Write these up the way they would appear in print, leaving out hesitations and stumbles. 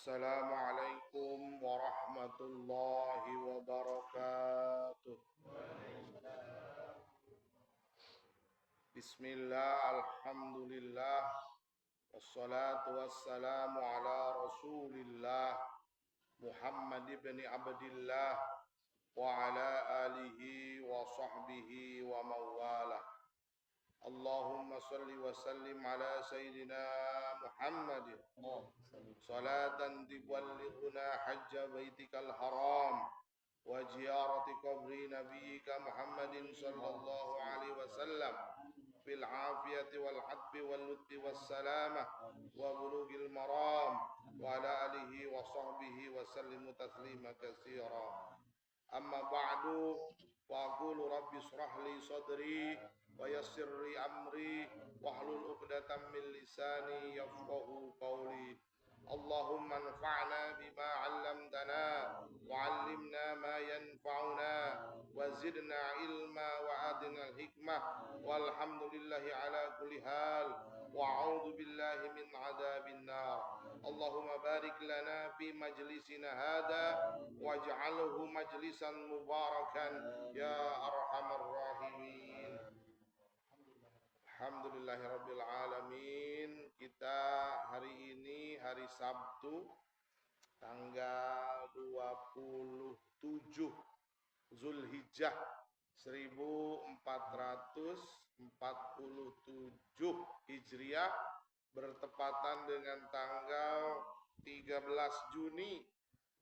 Assalamualaikum warahmatullahi wabarakatuh. Bismillah, alhamdulillah, wassalatu wassalamu ala rasulillah Muhammad ibn Abdillah wa ala alihi wa sahbihi wa mawalah. Allahumma salli wa sallim ala sayyidina Muhammadin salatan tuballighuna hajja baitikal haram wa ziyarati qabri nabiyyika Muhammadin sallallahu alaihi wasallam fil afiyati wal hadbi wal lutfi was salamah wa bulughil maram wa ala alihi wa sahbihi wa sallimu taslima katsira. Amma ba'du, wa aqulu rabbi shrah li sadri wa yassir li amri wahlul 'uqdatam min lisani yafqahu qawli. Allahumma anfa'na bima 'allamtana wa 'allimna ma yanfa'una wa zidna ilma wa atina al-hikmah walhamdulillahi ala kulli hal wa a'udzu billahi min 'adzabin nar. Allahumma barik lana fi majlisina hadza waj'alhu majlisan mubarakan ya arhamar rahimin. Alhamdulillahirabbil alamin. Kita hari ini hari Sabtu tanggal 27 Zulhijjah 1447 Hijriah bertepatan dengan tanggal 13 Juni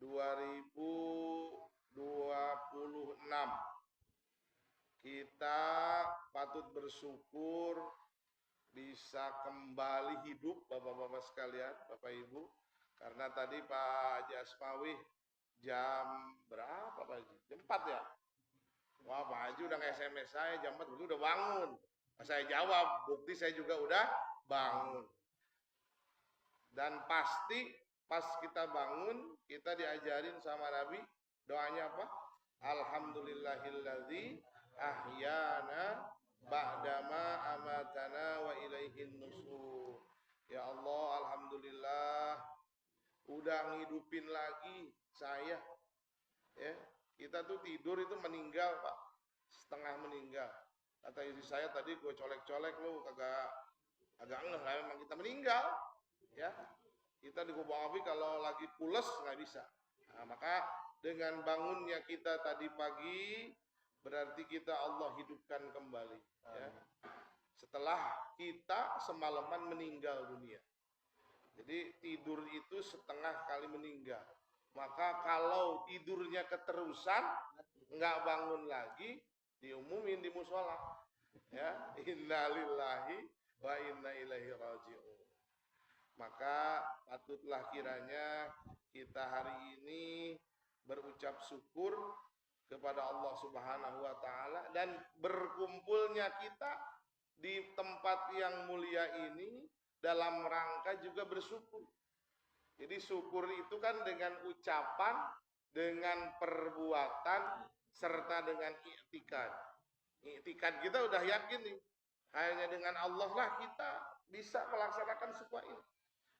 2026. Kita patut bersyukur bisa kembali hidup Bapak-bapak sekalian, Bapak Ibu. Karena tadi Pak Haji Asmawi jam berapa Pak Haji? Jam 4 ya? Wah Pak Haji udah nge-SMS saya jam 4 udah bangun. Saya jawab, bukti saya juga udah bangun. Dan pasti pas kita bangun, kita diajarin sama Nabi, doanya apa? Alhamdulillahilladzi ahyana ba'dama amatana wa ilaihin nusur. Ya Allah, alhamdulillah udah ngidupin lagi saya. Ya, kita tuh tidur itu meninggal, Pak. Setengah meninggal. Kata istri saya tadi, gue colek-colek lu agak ngeh, memang kita meninggal. Ya, kita di kubur api kalau lagi pules nggak bisa. Nah, maka dengan bangunnya kita tadi pagi berarti kita Allah hidupkan kembali. Ya. Setelah kita semalaman meninggal dunia. Jadi tidur itu setengah kali meninggal. Maka kalau tidurnya keterusan nggak bangun lagi, diumumin di musola. Ya, innalillahi wa inna ilaihi raji'un. Maka patutlah kiranya kita hari ini berucap syukur kepada Allah Subhanahu wa taala dan berkumpulnya kita di tempat yang mulia ini dalam rangka juga bersyukur. Jadi syukur itu kan dengan ucapan, dengan perbuatan serta dengan i'tikad. I'tikad kita udah yakin nih, hanya dengan Allah lah kita bisa melaksanakan semua ini.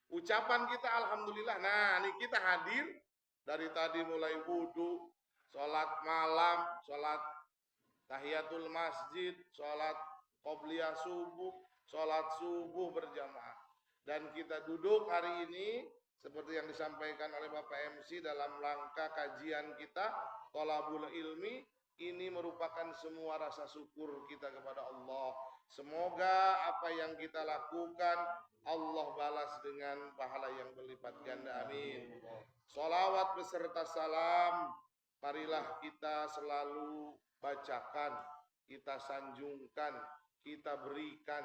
Ucapan kita alhamdulillah. Nah, ini kita hadir dari tadi mulai wudu, sholat malam, sholat tahiyatul masjid, sholat qobliyah subuh, sholat subuh berjamaah. Dan kita duduk hari ini seperti yang disampaikan oleh Bapak MC dalam rangka kajian kita thalabul ilmi, ini merupakan semua rasa syukur kita kepada Allah. Semoga apa yang kita lakukan Allah balas dengan pahala yang berlipat ganda. Amin. Sholawat beserta salam marilah kita selalu bacakan, kita sanjungkan, kita berikan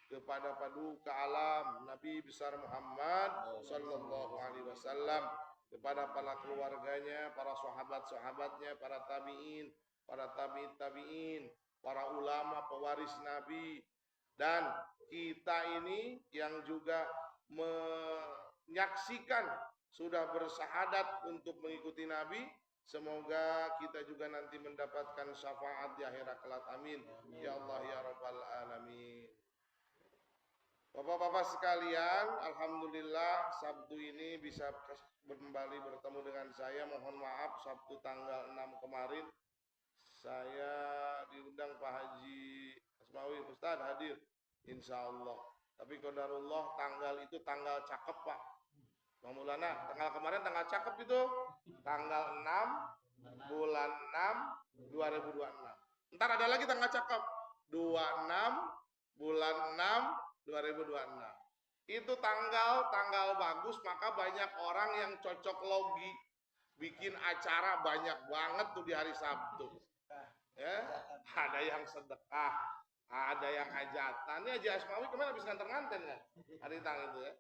kepada paduka alam Nabi besar Muhammad sallallahu alaihi wasallam, kepada para keluarganya, para sahabat-sahabatnya, para tabi'in, para tabi'in, para ulama pewaris Nabi, dan kita ini yang juga menyaksikan sudah bersahadat untuk mengikuti Nabi. Semoga kita juga nanti mendapatkan syafaat di akhirat kelak. Amin. Ya Allah ya Rabbal alamin. Bapak-bapak sekalian, alhamdulillah Sabtu ini bisa kembali bertemu dengan saya. Mohon maaf Sabtu tanggal 6 kemarin saya diundang Pak Haji Asmawi Ustadz hadir, insya Allah. Tapi qadarullah tanggal itu tanggal cakep Pak Maulana. Tanggal kemarin tanggal cakep itu tanggal 6 bulan 6 2026. Ntar ada lagi tanggal cakep 26 bulan 6 2026. Itu tanggal bagus, maka banyak orang yang cocok logi bikin acara banyak banget tuh di hari Sabtu. Ya, ada yang sedekah, ada yang hajatan. Ini Haji Asmawi kemarin habis nganter-nganter ya hari tanggal itu ya.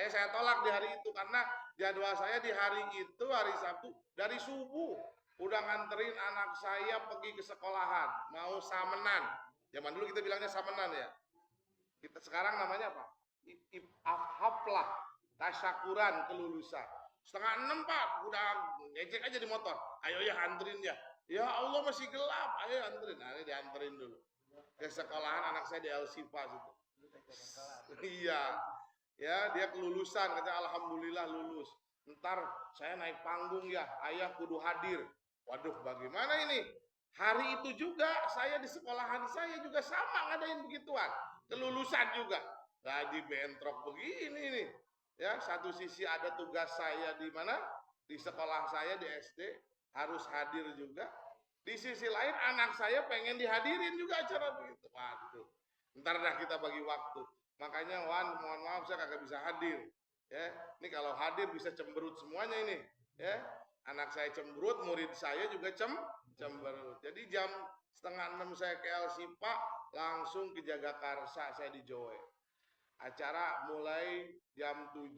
Saya tolak di hari itu karena jadwal saya di hari itu hari Sabtu dari subuh udah nganterin anak saya pergi ke sekolahan, mau samenan. Zaman dulu kita bilangnya samenan ya. Kita sekarang namanya apa? Haflah, tasyakuran kelulusan. Setengah 6 Pak, udah ngecek aja di motor. Ayo ya anterin ya. Ya Allah masih gelap, ayo anterin. Nah, ini dianterin dulu ke sekolahan anak saya di El Sifa situ. Iya, ya dia kelulusan, katanya alhamdulillah lulus. Ntar saya naik panggung ya, ayah kudu hadir. Waduh, bagaimana ini? Hari itu juga saya di sekolahan saya juga sama ngadain begituan, kelulusan juga. Nah di bentrok begini nih, ya satu sisi ada tugas saya di mana di sekolah saya di SD harus hadir juga. Di sisi lain anak saya pengen dihadirin juga acara begitu. Waduh, ntar dah kita bagi waktu. Makanya Wan, mohon maaf saya kagak bisa hadir. Ya, ini kalau hadir bisa cemberut semuanya ini. Ya, anak saya cemberut, murid saya juga cemberut. Jadi jam setengah 6 saya ke El Sipa, langsung ke Jagakarsa saya di Joe. Acara mulai jam 7.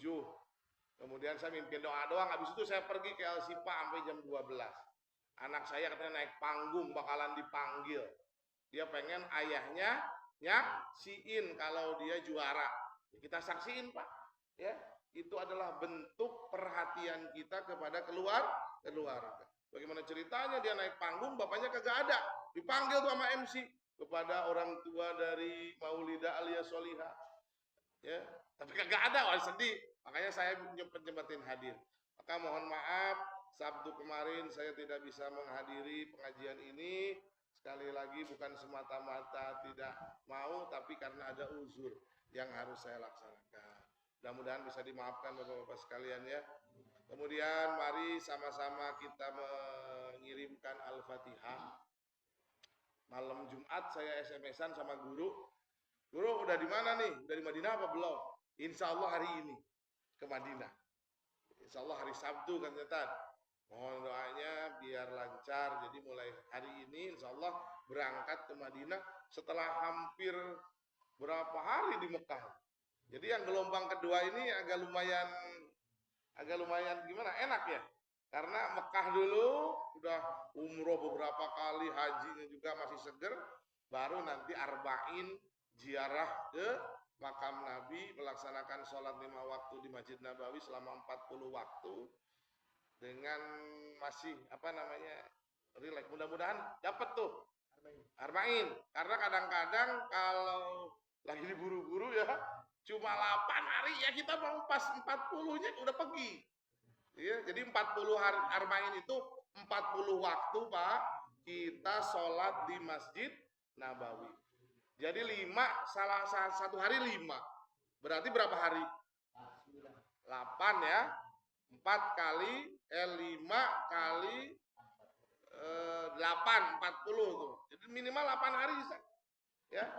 Kemudian saya mimpin doa doang. Habis itu saya pergi ke El Sipa sampai jam 12. Anak saya katanya naik panggung bakalan dipanggil. Dia pengen ayahnya nyaksiin kalau dia juara. Kita saksiin Pak. Ya, itu adalah bentuk perhatian kita kepada keluarga. Bagaimana ceritanya dia naik panggung, bapaknya kagak ada. Dipanggil tuh sama MC kepada orang tua dari Maulida alias Soliha. Ya, tapi kagak ada, wah sedih. Makanya saya nyempetin hadir. Maka mohon maaf, Sabtu kemarin saya tidak bisa menghadiri pengajian ini. Sekali lagi bukan semata-mata tidak mau, tapi karena ada uzur yang harus saya laksanakan. Mudah-mudahan bisa dimaafkan Bapak-Bapak sekalian ya. Kemudian mari sama-sama kita mengirimkan Al-Fatihah. Malam Jumat saya SMS-an sama guru. Guru udah di mana nih? Udah di Madinah apa belum? Insya Allah hari ini ke Madinah. Insya Allah hari Sabtu kan nyetan. Mohon doanya biar lancar. Jadi mulai hari ini insya Allah berangkat ke Madinah setelah hampir berapa hari di Mekah. Jadi yang gelombang kedua ini agak lumayan gimana? Enak ya. Karena Mekah dulu udah umroh beberapa kali, hajinya juga masih seger. Baru nanti arba'in ziarah ke makam Nabi, melaksanakan sholat 5 waktu di Masjid Nabawi selama 40 waktu dengan masih relax. Mudah-mudahan dapat tuh arba'in. Karena kadang-kadang kalau lagi diburu-buru ya cuma 8 hari ya kita mau pas 40-nya udah pergi. Ya, jadi 40 hari arba'in itu 40 waktu Pak kita sholat di Masjid Nabawi. Jadi 5 salah satu hari 5. Berarti berapa hari? 8 ya. 4 kali 5 kali 8 40 tuh. Jadi minimal 8 hari bisa. Ya.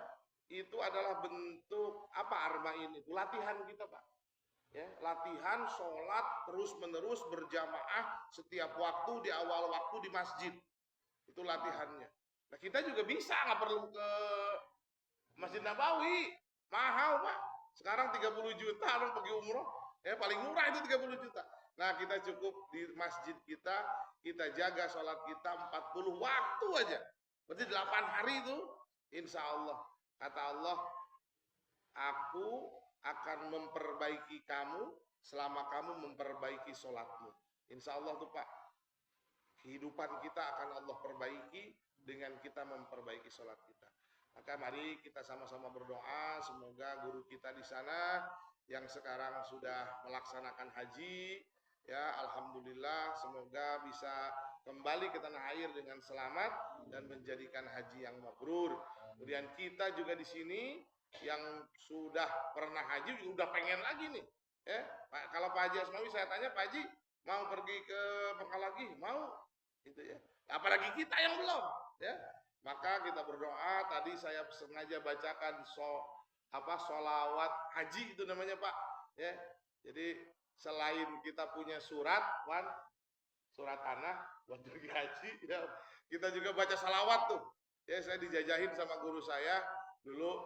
Itu adalah bentuk apa arba'in itu? Latihan kita, Pak. Ya, latihan sholat terus-menerus berjamaah setiap waktu di awal waktu di masjid. Itu latihannya. Nah, kita juga bisa nggak perlu ke Masjid Nabawi, mahal Pak. Sekarang 30 juta orang pergi umroh. Ya paling murah itu 30 juta. Nah kita cukup di masjid kita jaga sholat kita 40 waktu aja. Berarti 8 hari itu insya Allah. Kata Allah, aku akan memperbaiki kamu selama kamu memperbaiki sholatmu. Insya Allah tuh Pak. Kehidupan kita akan Allah perbaiki dengan kita memperbaiki sholat kita. Maka mari kita sama-sama berdoa semoga guru kita di sana yang sekarang sudah melaksanakan haji, ya alhamdulillah semoga bisa kembali ke tanah air dengan selamat dan menjadikan haji yang mabrur. Kemudian kita juga di sini yang sudah pernah haji udah pengen lagi nih. Ya, Pak, kalau Pak Haji Asmawi saya tanya, Pak Haji mau pergi ke Mekah lagi? Mau, gitu ya. Apalagi kita yang belum, ya. Maka kita berdoa. Tadi saya sengaja bacakan solawat haji itu namanya Pak, ya. Jadi selain kita punya surat, surat tanah buat pergi haji, ya, kita juga baca salawat tuh. Ya, saya dijajahin sama guru saya dulu,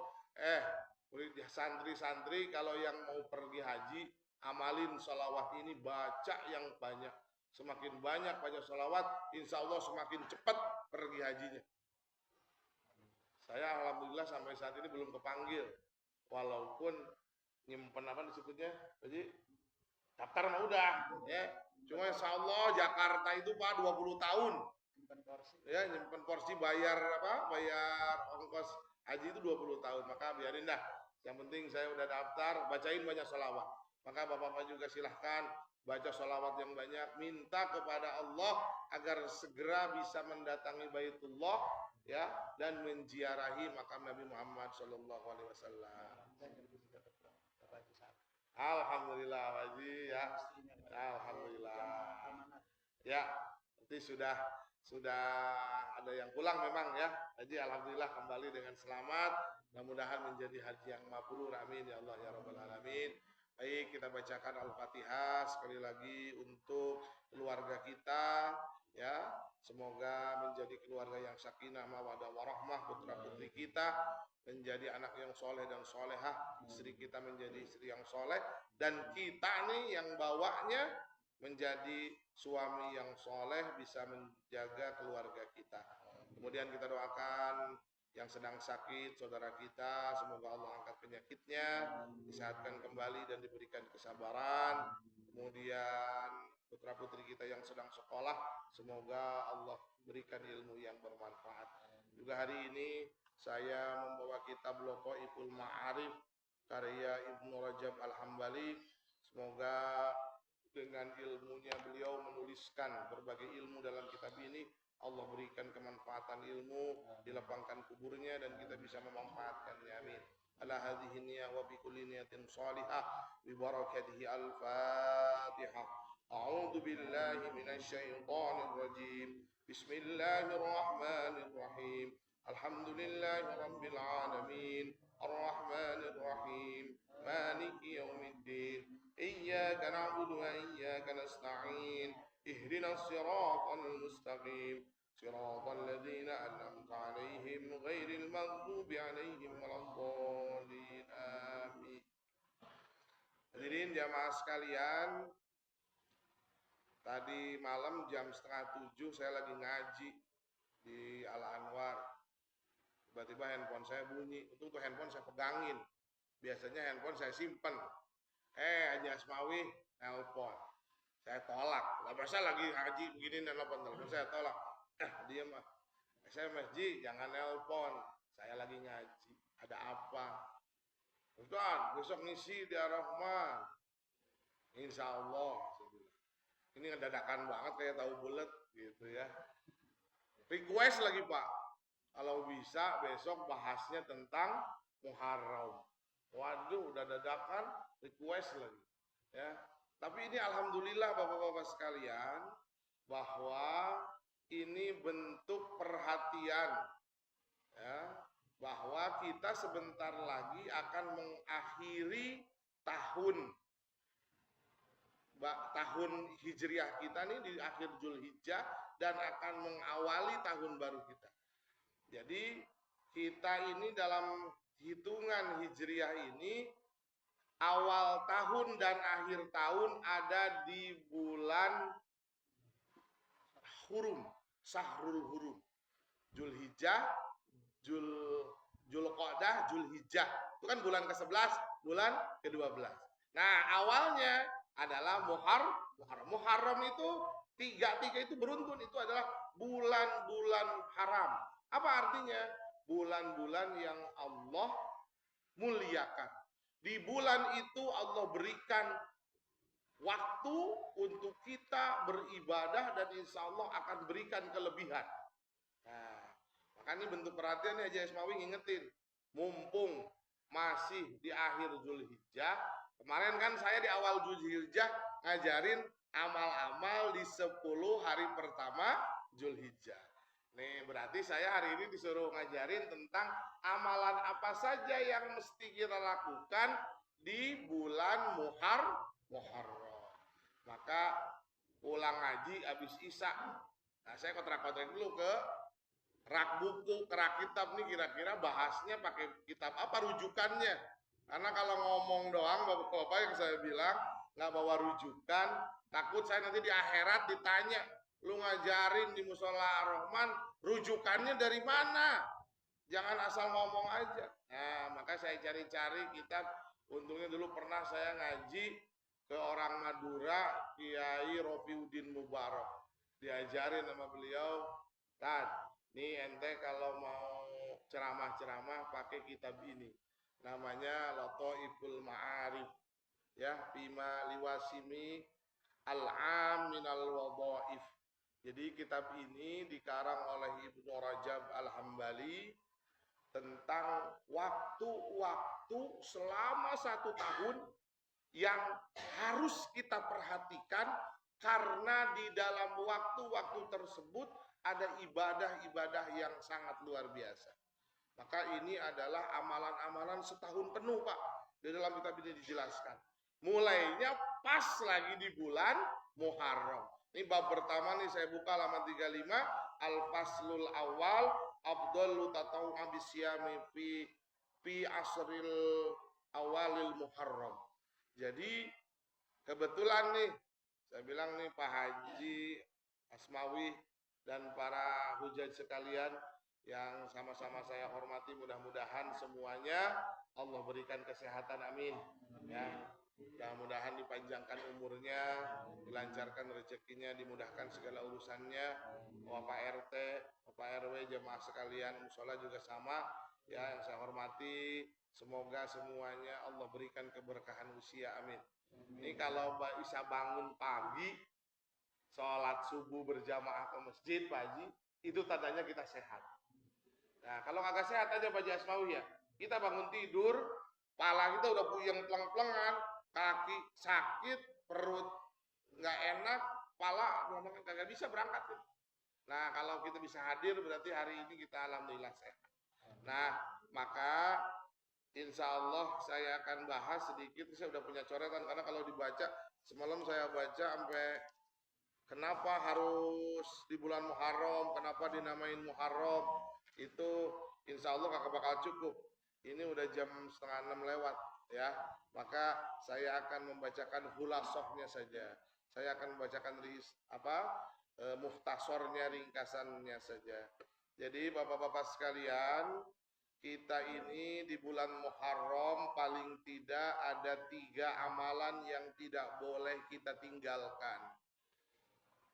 santri-santri kalau yang mau pergi haji, amalin salawat ini, baca yang banyak. Semakin banyak baca salawat, insya Allah semakin cepat pergi hajinya. Saya alhamdulillah sampai saat ini belum kepanggil, walaupun nyimpen apa disebutnya, jadi daftar mah udah, ya. Cuma insya Allah Jakarta itu Pak 20 tahun. Ya, nyimpen porsi bayar ongkos haji itu 20 tahun. Maka biarin dah. Yang penting saya udah daftar, bacain banyak sholawat. Maka Bapak-Bapak juga silahkan baca sholawat yang banyak, minta kepada Allah agar segera bisa mendatangi Baitullah, ya, dan menziarahi makam Nabi Muhammad Shallallahu Alaihi Wasallam. Alhamdulillah Haji, ya. Alhamdulillah. Ya, nanti sudah ada yang pulang memang, ya. Haji alhamdulillah kembali dengan selamat. Mudah-mudahan menjadi haji yang mabrur. Amin ya Allah ya rabbal alamin. Baik, kita bacakan Al-Fatihah sekali lagi untuk keluarga kita, ya. Semoga menjadi keluarga yang sakinah mawaddah warahmah, putra-putri kita menjadi anak yang soleh dan solehah, istri kita menjadi istri yang soleh, dan kita nih yang bawanya menjadi suami yang soleh, bisa menjaga keluarga kita. Kemudian kita doakan yang sedang sakit, saudara kita, semoga Allah angkat penyakitnya, disehatkan kembali dan diberikan kesabaran. Kemudian putra-putri kita yang sedang sekolah, semoga Allah berikan ilmu yang bermanfaat. Juga hari ini saya membawa kitab Loqaiful Ma'arif karya Ibnu Rajab Al-Hambali. Semoga dengan ilmunya beliau menuliskan berbagai ilmu dalam kitab ini, Allah berikan kemanfaatan ilmu, dilapangkan kuburnya dan kita bisa memanfaatkannya. Amin. Ala hadhihi niyyah wa bi kulli niyatin shalihah bi barakatihi al-Fatihah. A'udzu billahi minasy syaithanir rajim. Bismillahirrahmanirrahim. Alhamdulillahi rabbil alamin. Arrahmanir rahim. Maliki yaumiddin. Iyyaka na'budu wa iyyaka nasta'in. اهدنا الصراط المستقيم صراط الذين أنعمت عليهم غير المغضوب عليهم ولا الضالين آمين. Hadirin jamaah sekalian, tadi malam jam 6:30 saya lagi ngaji di Al Anwar. Tiba-tiba handphone saya bunyi. Untung tuh handphone saya pegangin. Biasanya handphone saya simpen. Haji Asmawi nelpon. Saya tolak. Lah masa lagi haji begini nelpon, saya tolak. Dia mah. SMS, Ji, jangan nelpon. Saya lagi ngaji. Ada apa? Ustaz, besok ngisi di Ar-Rahman. Insya Allah. Ini dadakan banget kayak tahu bulat gitu ya. Request lagi Pak. Kalau bisa besok bahasnya tentang Muharram. Waduh, udah dadakan request lagi. Ya. Tapi ini alhamdulillah Bapak-bapak sekalian, bahwa ini bentuk perhatian, ya, bahwa kita sebentar lagi akan mengakhiri tahun Hijriah kita nih di akhir Zulhijjah dan akan mengawali tahun baru kita. Jadi kita ini dalam hitungan Hijriah ini awal tahun dan akhir tahun ada di bulan Hurum, Syahrul Hurum. Zulhijjah, Zulqa'dah, Zulhijjah. Itu kan bulan ke-11, bulan ke-12. Nah, awalnya adalah Muharram itu tiga itu beruntun, itu adalah bulan-bulan haram. Apa artinya? bulan-bulan yang Allah muliakan. Di bulan itu Allah berikan waktu untuk kita beribadah dan insya Allah akan berikan kelebihan. Nah, makanya bentuk perhatian nih Haji Asmawi ngingetin, mumpung masih di akhir Zulhijjah, kemarin kan saya di awal Zulhijjah ngajarin amal-amal di 10 hari pertama Zulhijjah. Nih berarti saya hari ini disuruh ngajarin tentang amalan apa saja yang mesti kita lakukan di bulan Muharram. Maka pulang ngaji habis Isya. Nah, saya kontrak-kontrak dulu ke rak buku, ke rak kitab nih kira-kira bahasnya pakai kitab apa rujukannya. Karena kalau ngomong doang Bapak-bapak yang saya bilang nggak bawa rujukan, takut saya nanti di akhirat ditanya, lu ngajarin di Musola Ar-Rahman, rujukannya dari mana? Jangan asal ngomong aja. Nah, maka saya cari-cari kitab. Untungnya dulu pernah saya ngaji ke orang Madura, Kiai Rofiuddin Mubarak. Diajarin sama beliau, Tad, nih ente kalau mau ceramah-ceramah pakai kitab ini. Namanya Lataiful Ma'arif. Ya, Bima Liwasimi Al-Am Minal Wadhaif. Jadi kitab ini dikarang oleh Ibnu Rajab Al-Hambali tentang waktu-waktu selama 1 tahun yang harus kita perhatikan karena di dalam waktu-waktu tersebut ada ibadah-ibadah yang sangat luar biasa. Maka ini adalah amalan-amalan setahun penuh, Pak. Di dalam kitab ini dijelaskan. Mulainya pas lagi di bulan Muharram. Ini bab pertama nih saya buka halaman 35, Al-Faslul Awal, Afdhalu tatawwu bisyami fi asril awalil Muharram. Jadi kebetulan nih saya bilang nih Pak Haji Asmawi dan para hujaj sekalian yang sama-sama saya hormati, mudah-mudahan semuanya Allah berikan kesehatan, amin. Ya, mudah-mudahan dipanjangkan umurnya, dilancarkan rezekinya, dimudahkan segala urusannya. Bapak RT, Bapak RW, jemaah sekalian, musola juga sama. Ya, yang saya hormati, semoga semuanya Allah berikan keberkahan usia, amin. Ini kalau bisa bangun pagi, sholat subuh berjamaah ke masjid, Pak Haji, itu tandanya kita sehat. Nah, kalau kagak sehat aja Pak Haji Asmawi ya, kita bangun tidur, kepala kita udah puyeng pleng-plengan, kaki sakit, perut nggak enak, kepala kagak bisa berangkat. Nah, kalau kita bisa hadir berarti hari ini kita alhamdulillah sehat. Nah, maka insya Allah saya akan bahas sedikit, saya udah punya coretan, karena kalau dibaca, semalam saya baca sampai kenapa harus di bulan Muharram, kenapa dinamain Muharram, itu insya Allah gak bakal cukup. Ini udah jam 5:30 lewat ya, maka saya akan membacakan hulasohnya saja. Saya akan membacakan muhtasornya, ringkasannya saja. Jadi bapak-bapak sekalian, kita ini di bulan Muharram paling tidak ada 3 amalan yang tidak boleh kita tinggalkan.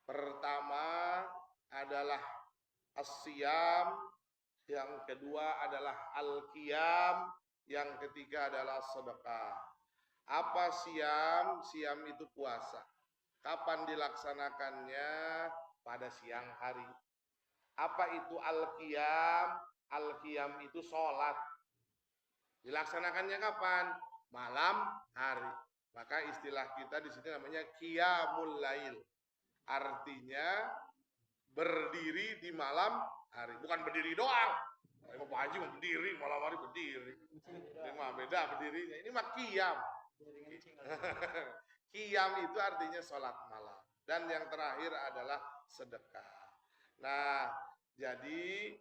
Pertama adalah as-siyam, yang kedua adalah al-qiyam, yang ketiga adalah sedekah. Apa siam? Siam itu puasa. Kapan dilaksanakannya? Pada siang hari. Apa itu al-qiyam? Al-qiyam itu sholat. Dilaksanakannya kapan? Malam hari. Maka istilah kita di sini namanya qiyamul lail. Artinya berdiri di malam hari. Bukan berdiri doang. Pak Haji mau berdiri, malam hari berdiri. Ini mah beda berdirinya. Ini mah qiyam. Qiyam itu artinya sholat malam. Dan yang terakhir adalah sedekah. Nah, jadi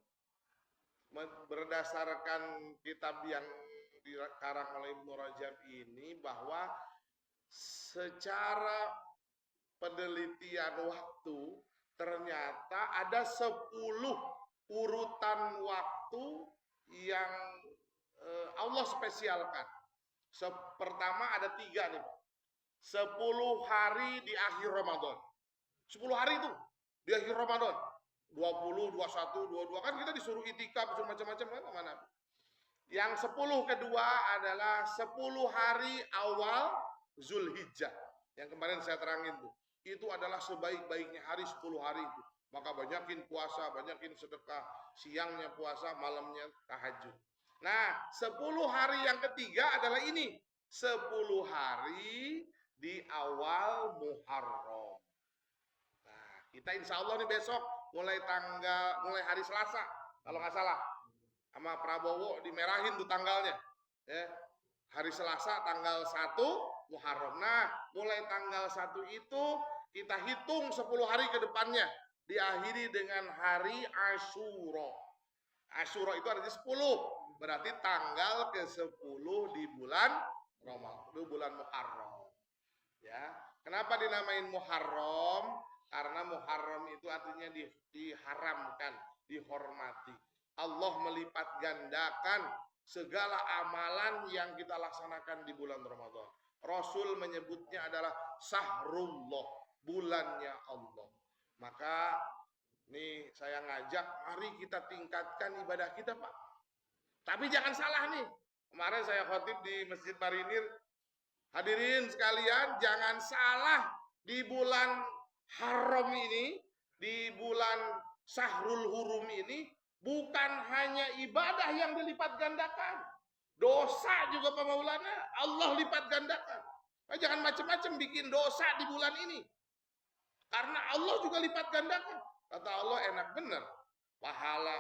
berdasarkan kitab yang dikarang oleh Ibnu Rajab ini, bahwa secara penelitian waktu ternyata ada 10 urutan waktu yang Allah spesialkan. Pertama ada 3 nih Pak. 10 hari di akhir Ramadan. 10 hari itu di akhir Ramadan. 20, 21, 22 kan kita disuruh itikaf macam-macam kan kemana. Yang 10 kedua adalah 10 hari awal Zulhijjah. Yang kemarin saya terangin tuh. Itu adalah sebaik-baiknya hari 10 hari itu. Maka banyakin puasa, banyakin sedekah, siangnya puasa, malamnya tahajud. Nah, 10 hari yang ketiga adalah ini. 10 hari di awal Muharram. Nah, kita insya Allah nih besok mulai hari Selasa kalau nggak salah. Sama Prabowo dimerahin tuh tanggalnya. Ya. Hari Selasa tanggal 1 Muharram. Nah, mulai tanggal 1 itu kita hitung 10 hari ke depannya. Diakhiri dengan hari Asyura. Asyura itu ada di 10. Berarti tanggal ke-10 di bulan Ramadan, di bulan Muharram. Ya. Kenapa dinamain Muharram? Karena Muharram itu artinya diharamkan, dihormati. Allah melipat gandakan segala amalan yang kita laksanakan di bulan Ramadan. Rasul menyebutnya adalah Sahrullah, bulannya Allah. Maka nih saya ngajak, mari kita tingkatkan ibadah kita, Pak. Tapi jangan salah nih. Kemarin saya khotib di Masjid Marinir. Hadirin sekalian, jangan salah di bulan haram ini, di bulan Syahrul Hurum ini, bukan hanya ibadah yang dilipat gandakan. Dosa juga Pak Maulana, Allah lipat gandakan. Nah, jangan macam-macam bikin dosa di bulan ini. Karena Allah juga lipat gandakan. Kata Allah enak benar. Pahala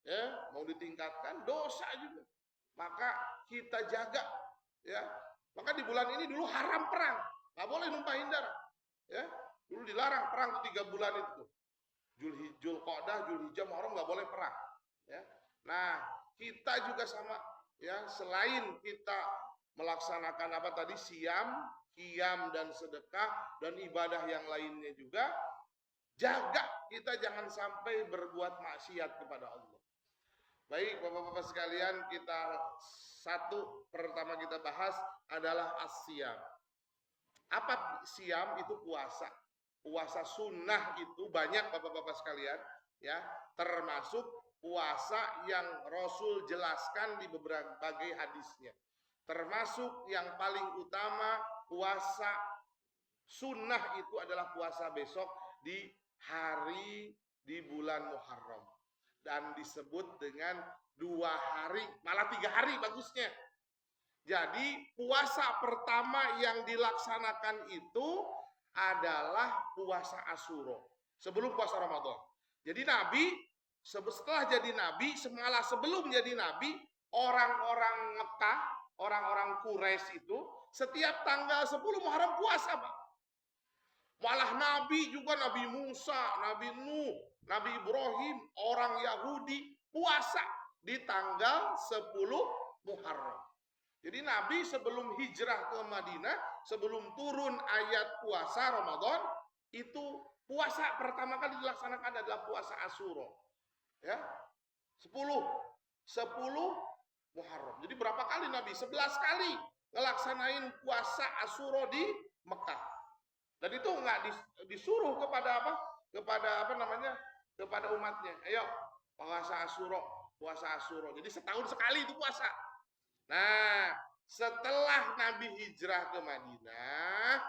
ya mau ditingkatkan, dosa juga. Maka kita jaga ya. Maka di bulan ini dulu haram perang, nggak boleh numpahin darah. Ya, dulu dilarang perang 3 bulan itu. Zulqa'dah, Zulhijjah, Muharram nggak boleh perang. Ya. Nah, kita juga sama. Ya, selain kita melaksanakan apa tadi siam, qiyam dan sedekah dan ibadah yang lainnya juga, jaga kita jangan sampai berbuat maksiat kepada Allah. Baik, Bapak-bapak sekalian, kita pertama kita bahas adalah as-siyam. Apa siam? Itu puasa. Puasa sunnah itu banyak Bapak-bapak sekalian, ya, termasuk puasa yang Rasul jelaskan di berbagai hadisnya. Termasuk yang paling utama puasa sunnah itu adalah puasa besok di bulan Muharram. Dan disebut dengan 2 hari, malah 3 hari bagusnya. Jadi puasa pertama yang dilaksanakan itu adalah puasa Asyura sebelum puasa Ramadan. Jadi Nabi setelah jadi Nabi, malah sebelum jadi Nabi, orang-orang Mekah, orang-orang Quraisy itu setiap tanggal 10 Muharram puasa, Pak. Malah Nabi juga, Nabi Musa, Nabi Nuh, Nabi Ibrahim, orang Yahudi puasa di tanggal 10 Muharram. Jadi Nabi sebelum hijrah ke Madinah, sebelum turun ayat puasa Ramadan, itu puasa pertama kali dilaksanakan adalah puasa Asyura. Ya. 10 Muharram. Jadi berapa kali Nabi? 11 kali ngelaksanain puasa Asyura di Mekah. Dan itu enggak disuruh kepada apa? Kepada umatnya. Ayo, puasa Asyura. Jadi setahun sekali itu puasa. Nah, setelah Nabi hijrah ke Madinah,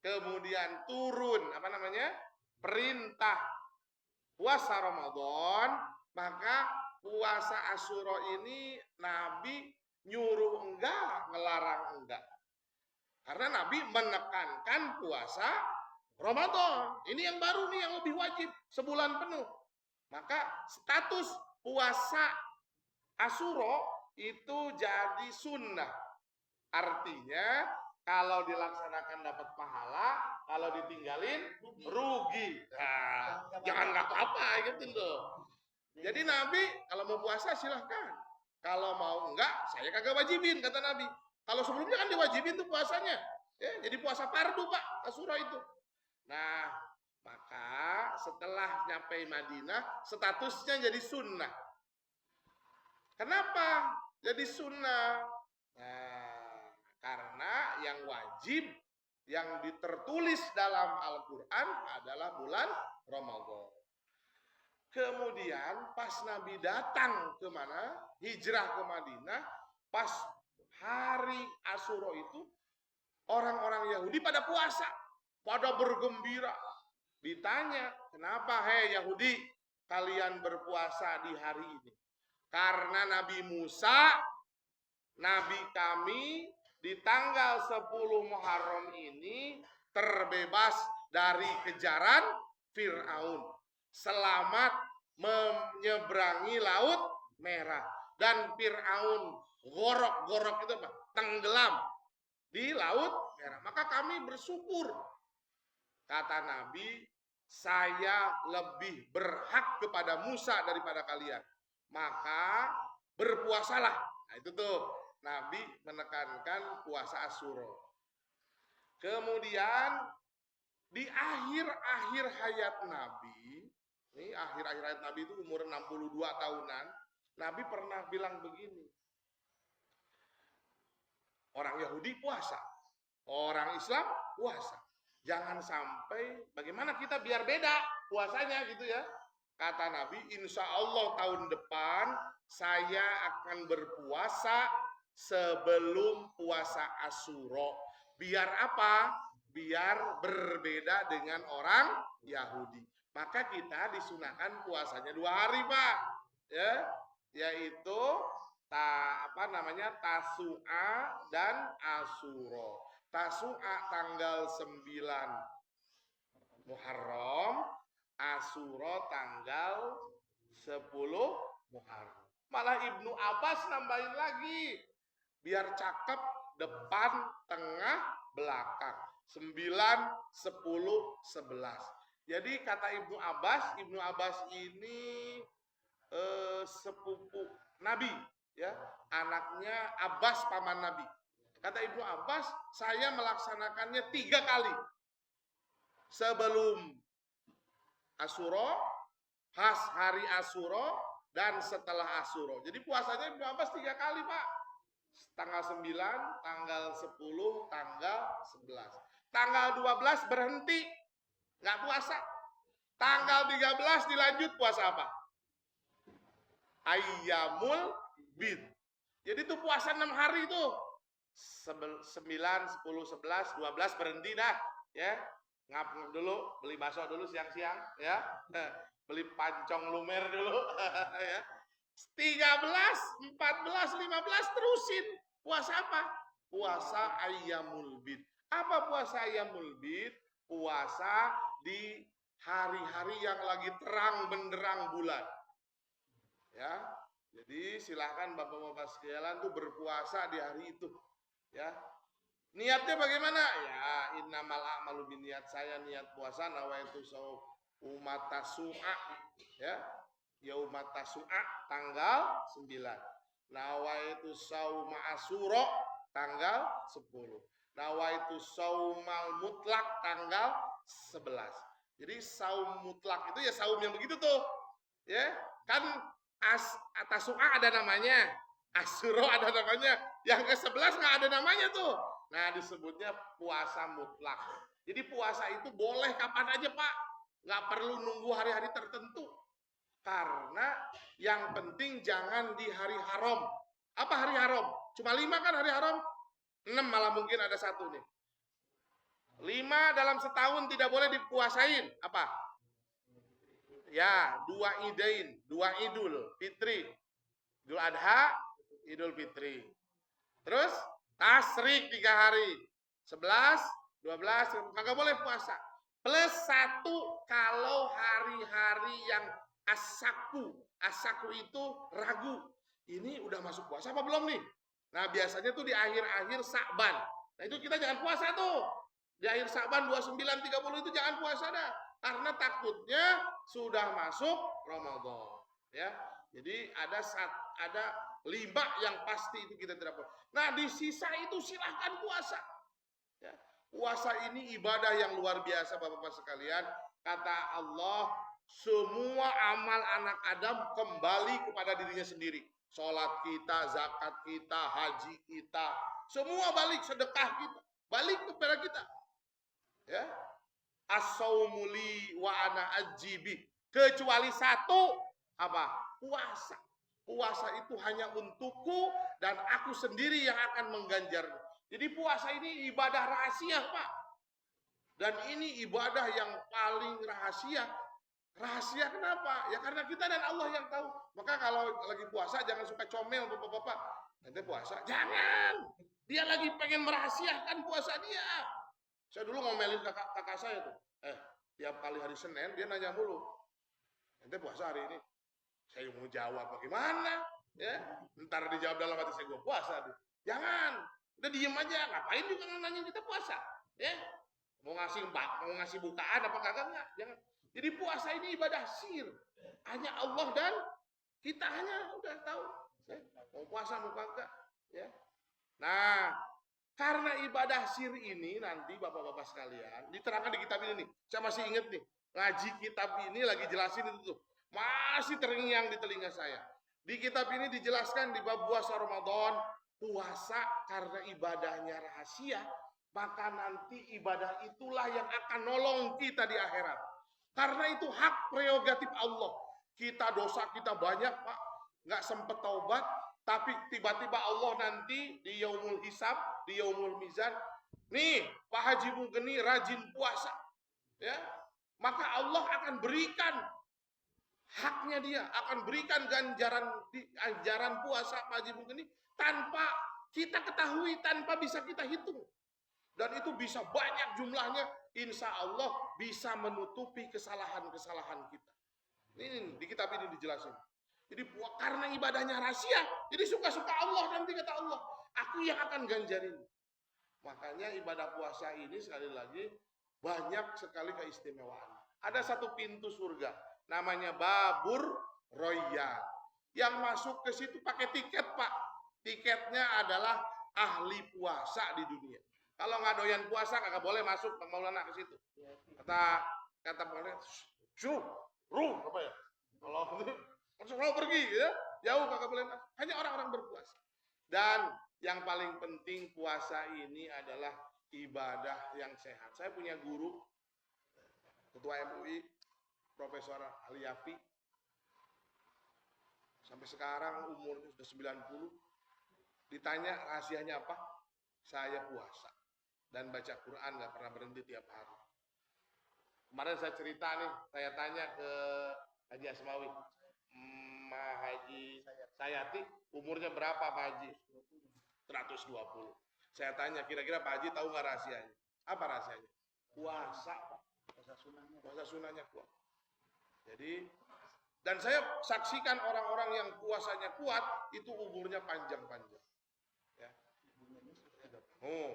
kemudian turun perintah puasa Ramadan, maka puasa Asyura ini Nabi nyuruh enggak, ngelarang enggak. Karena Nabi menekankan puasa Ramadan. Ini yang baru nih, yang lebih wajib, sebulan penuh. Maka status puasa Asyura itu jadi sunnah. Artinya kalau dilaksanakan dapat pahala, kalau ditinggalin rugi. Nah, jangan nggak apa-apa gitu loh. Jadi Nabi kalau mau puasa silahkan. Kalau mau enggak, saya kagak wajibin, kata Nabi. Kalau sebelumnya kan diwajibin tuh puasanya. Ya, jadi puasa fardu, Pak, Asyura itu. Nah, maka setelah nyampe Madinah, statusnya jadi sunnah. Kenapa jadi sunnah? Nah, karena yang wajib, yang ditertulis dalam Al-Quran adalah bulan Ramadan. Kemudian pas Nabi datang ke mana? Hijrah ke Madinah, pas hari Asyura itu orang-orang Yahudi pada puasa, pada bergembira. Ditanya, kenapa hei Yahudi kalian berpuasa di hari ini? Karena Nabi Musa, Nabi kami di tanggal 10 Muharram ini terbebas dari kejaran Fir'aun. Selamat menyeberangi Laut Merah. Dan Fir'aun gorok-gorok itu apa? Tenggelam di Laut Merah. Maka kami bersyukur. Kata Nabi, saya lebih berhak kepada Musa daripada kalian. Maka berpuasalah. Nah itu tuh, Nabi menekankan puasa Asyura. Kemudian di akhir-akhir hayat Nabi, ini akhir-akhir hayat Nabi itu umur 62 tahunan, Nabi pernah bilang begini, orang Yahudi puasa, orang Islam puasa. Jangan sampai bagaimana kita biar beda puasanya gitu ya. Kata Nabi, insya Allah tahun depan saya akan berpuasa sebelum puasa Asyura. Biar apa? Biar berbeda dengan orang Yahudi. Maka kita disunahkan puasanya 2 hari, Pak. Ya, yaitu Tasu'a dan Asyura. Tasu'a tanggal 9 Muharram, Asyura tanggal 10 Muharram. Malah Ibnu Abbas nambahin lagi, biar cakep depan, tengah, belakang. 9, 10, 11. Jadi kata Ibnu Abbas ini sepupu Nabi, ya, anaknya Abbas paman Nabi. Kata Ibnu Abbas, saya melaksanakannya 3 kali. Sebelum Asyura, pas hari Asyura, dan setelah Asyura. Jadi puasanya Ibnu Abbas 3 kali, Pak. Tanggal 9, tanggal 10, tanggal 11. Tanggal 12 berhenti, nggak puasa. Tanggal 13 dilanjut puasa apa? Ayyamul Bid. Jadi itu puasa 6 hari itu. 9, 10, 11, 12 berhenti dah, ya. Ngap dulu, beli bakso dulu siang-siang, ya. Beli pancong lumer dulu, ya. 13, 14, 15 terusin. Puasa apa? Puasa Ayyamul Bid. Apa puasa Ayyamul Bid? Puasa di hari-hari yang lagi terang benderang bulan. Ya. Jadi silahkan Bapak-bapak sekalian tuh berpuasa di hari itu. Ya. Niatnya bagaimana? Ya, innamal a'malu binniyat. Saya niat puasa nawaitu umat tasu'a, ya. Yaumat tasu'a tanggal 9. Nawaitu sauma Asyura tanggal 10. Nawaitu saumal mutlak tanggal 11. Jadi saum mutlak itu ya saum yang begitu tuh. Ya, kan tasu'a ada namanya, Asyura ada namanya, yang ke-11 nggak ada namanya tuh. Nah, disebutnya puasa mutlak. Jadi puasa itu boleh kapan aja, Pak. Nggak perlu nunggu hari-hari tertentu. Karena yang penting jangan di hari haram. Apa hari haram? Cuma 5 kan hari haram? 6 malah mungkin ada 1 nih. 5 dalam setahun tidak boleh dipuasain. Apa? Ya, 2 idain, 2 idul fitri. Idul Adha, Idul Fitri. Terus tasrik 3 hari. 11, 12, kagak boleh puasa. Plus 1 kalau hari-hari yang asaku itu ragu. Ini udah masuk puasa apa belum nih? Nah, biasanya tuh di akhir-akhir Sa'ban. Nah, itu kita jangan puasa tuh. Di akhir Sa'ban 29, 30 itu jangan puasa dah. Karena takutnya sudah masuk Ramadan. Ya. Jadi ada 5 yang pasti itu kita tidak boleh. Nah, di sisa itu silahkan puasa. Ya. Puasa ini ibadah yang luar biasa, Bapak-bapak sekalian. Kata Allah, semua amal anak Adam kembali kepada dirinya sendiri. Sholat kita, zakat kita, haji kita, semua balik, sedekah kita, balik kepada kita. Ya. As-saumuli wa ana ajibi. kecuali satu, apa? Puasa. Puasa itu hanya untukku dan aku sendiri yang akan mengganjarnya. Jadi puasa ini ibadah rahasia, Pak. Dan ini ibadah yang paling rahasia. Rahasia kenapa? Ya karena kita dan Allah yang tahu. Maka kalau lagi puasa jangan suka comel bapak-bapak. Nanti puasa, jangan. Dia lagi pengen merahasiakan puasa dia. Saya dulu ngomelin kakak saya tuh. Tiap kali hari Senin dia nanya mulu. Nanti puasa hari ini. Saya mau jawab bagaimana? Ya, ntar dijawab dalam hati saya, gue puasa. Jangan. Udah diem aja. Ngapain juga nanya kita puasa? Ya, mau ngasih bukaan apa kagak enggak? Jangan. Jadi puasa ini ibadah sir. Hanya Allah dan kita hanya udah tahu. Ya, mau puasa mau kagak. Ya. Nah, karena ibadah sir ini nanti bapak-bapak sekalian diterangkan di kitab ini nih. Saya masih ingat nih, ngaji kitab ini lagi jelasin itu tuh. Masih terngiang di telinga saya. Di kitab ini dijelaskan di bab puasa Ramadan, puasa karena ibadahnya rahasia, maka nanti ibadah itulah yang akan nolong kita di akhirat. Karena itu hak prerogatif Allah. Kita dosa kita banyak, Pak. Nggak sempet taubat, tapi tiba-tiba Allah nanti di yaumul hisab, di yaumul mizan, nih Pak Haji Mugeni rajin puasa, ya, maka Allah akan berikan haknya, dia akan berikan ganjaran puasa Pak Haji Mugeni tanpa kita ketahui, tanpa bisa kita hitung, dan itu bisa banyak jumlahnya, insya Allah bisa menutupi kesalahan-kesalahan kita. Ini di kitab ini dijelasin. Jadi karena ibadahnya rahasia, jadi suka-suka Allah nanti, kata Allah, aku yang akan ganjarin. Makanya ibadah puasa ini sekali lagi banyak sekali keistimewaan. Ada satu pintu surga, namanya Babur Royal. Yang masuk ke situ pakai tiket, Pak. Tiketnya apa? Ahli puasa di dunia. Kalau nggak doyan puasa kagak boleh masuk Bang Maulana ke situ. Kata Maulana, apa ya? Kalau pergi ya, jauh kagak boleh masuk. Hanya orang-orang berpuasa. Dan yang paling penting puasa ini adalah ibadah yang sehat. Saya punya guru Ketua MUI Profesor Ali Yafi. Sampai sekarang umurnya sudah 90. Ditanya rahasianya apa? Saya puasa dan baca Quran, nggak pernah berhenti tiap hari. Kemarin saya cerita nih, saya tanya ke Haji Asmawi, Haji Sayati, umurnya berapa Pak Haji? 120. Saya tanya, kira-kira Pak Haji tahu nggak rahasianya? Apa rahasianya? Puasa. Puasa sunahnya kuat. Jadi, dan saya saksikan orang-orang yang puasanya kuat, itu umurnya panjang-panjang. Ya.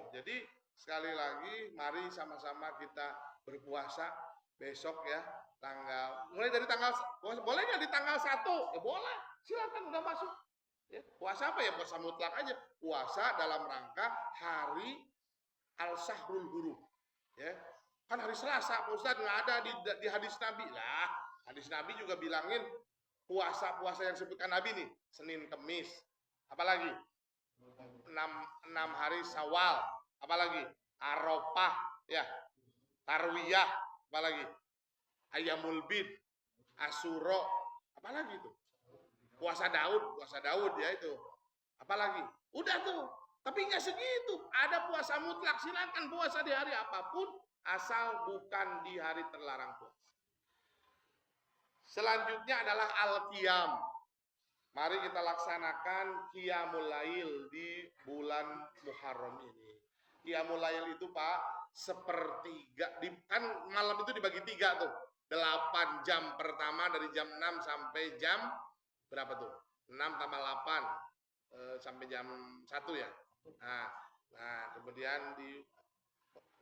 Jadi sekali lagi, mari sama-sama kita berpuasa besok ya, mulai dari tanggal, boleh nggak di tanggal 1? Ya boleh, silakan, udah masuk. Ya, puasa apa ya? Puasa mutlak aja. Puasa dalam rangka hari Al-Sahrul Hurum. Ya, kan hari Selasa, Pak Ustadz, nggak ada di hadis Nabi lah. Hadis Nabi juga bilangin puasa-puasa yang disebutkan Nabi nih, Senin, Kemis, apalagi 6 hari Syawal, apalagi Arafah, ya, Tarwiyah, apalagi Ayyamul Bid, Asyura, apalagi itu. Puasa Daud ya itu. Apalagi? Udah tuh. Tapi nggak segitu. Ada puasa mutlak, silakan puasa di hari apapun asal bukan di hari terlarang puasa. Selanjutnya adalah Al-Qiyam. Mari kita laksanakan Qiyamul Lail di bulan Muharram ini. Qiyamul Lail itu Pak, sepertiga, kan malam itu dibagi 3 tuh. 8 jam pertama dari jam 6 sampai jam berapa tuh? 6 tambah 8 sampai jam 1 ya. Nah, kemudian di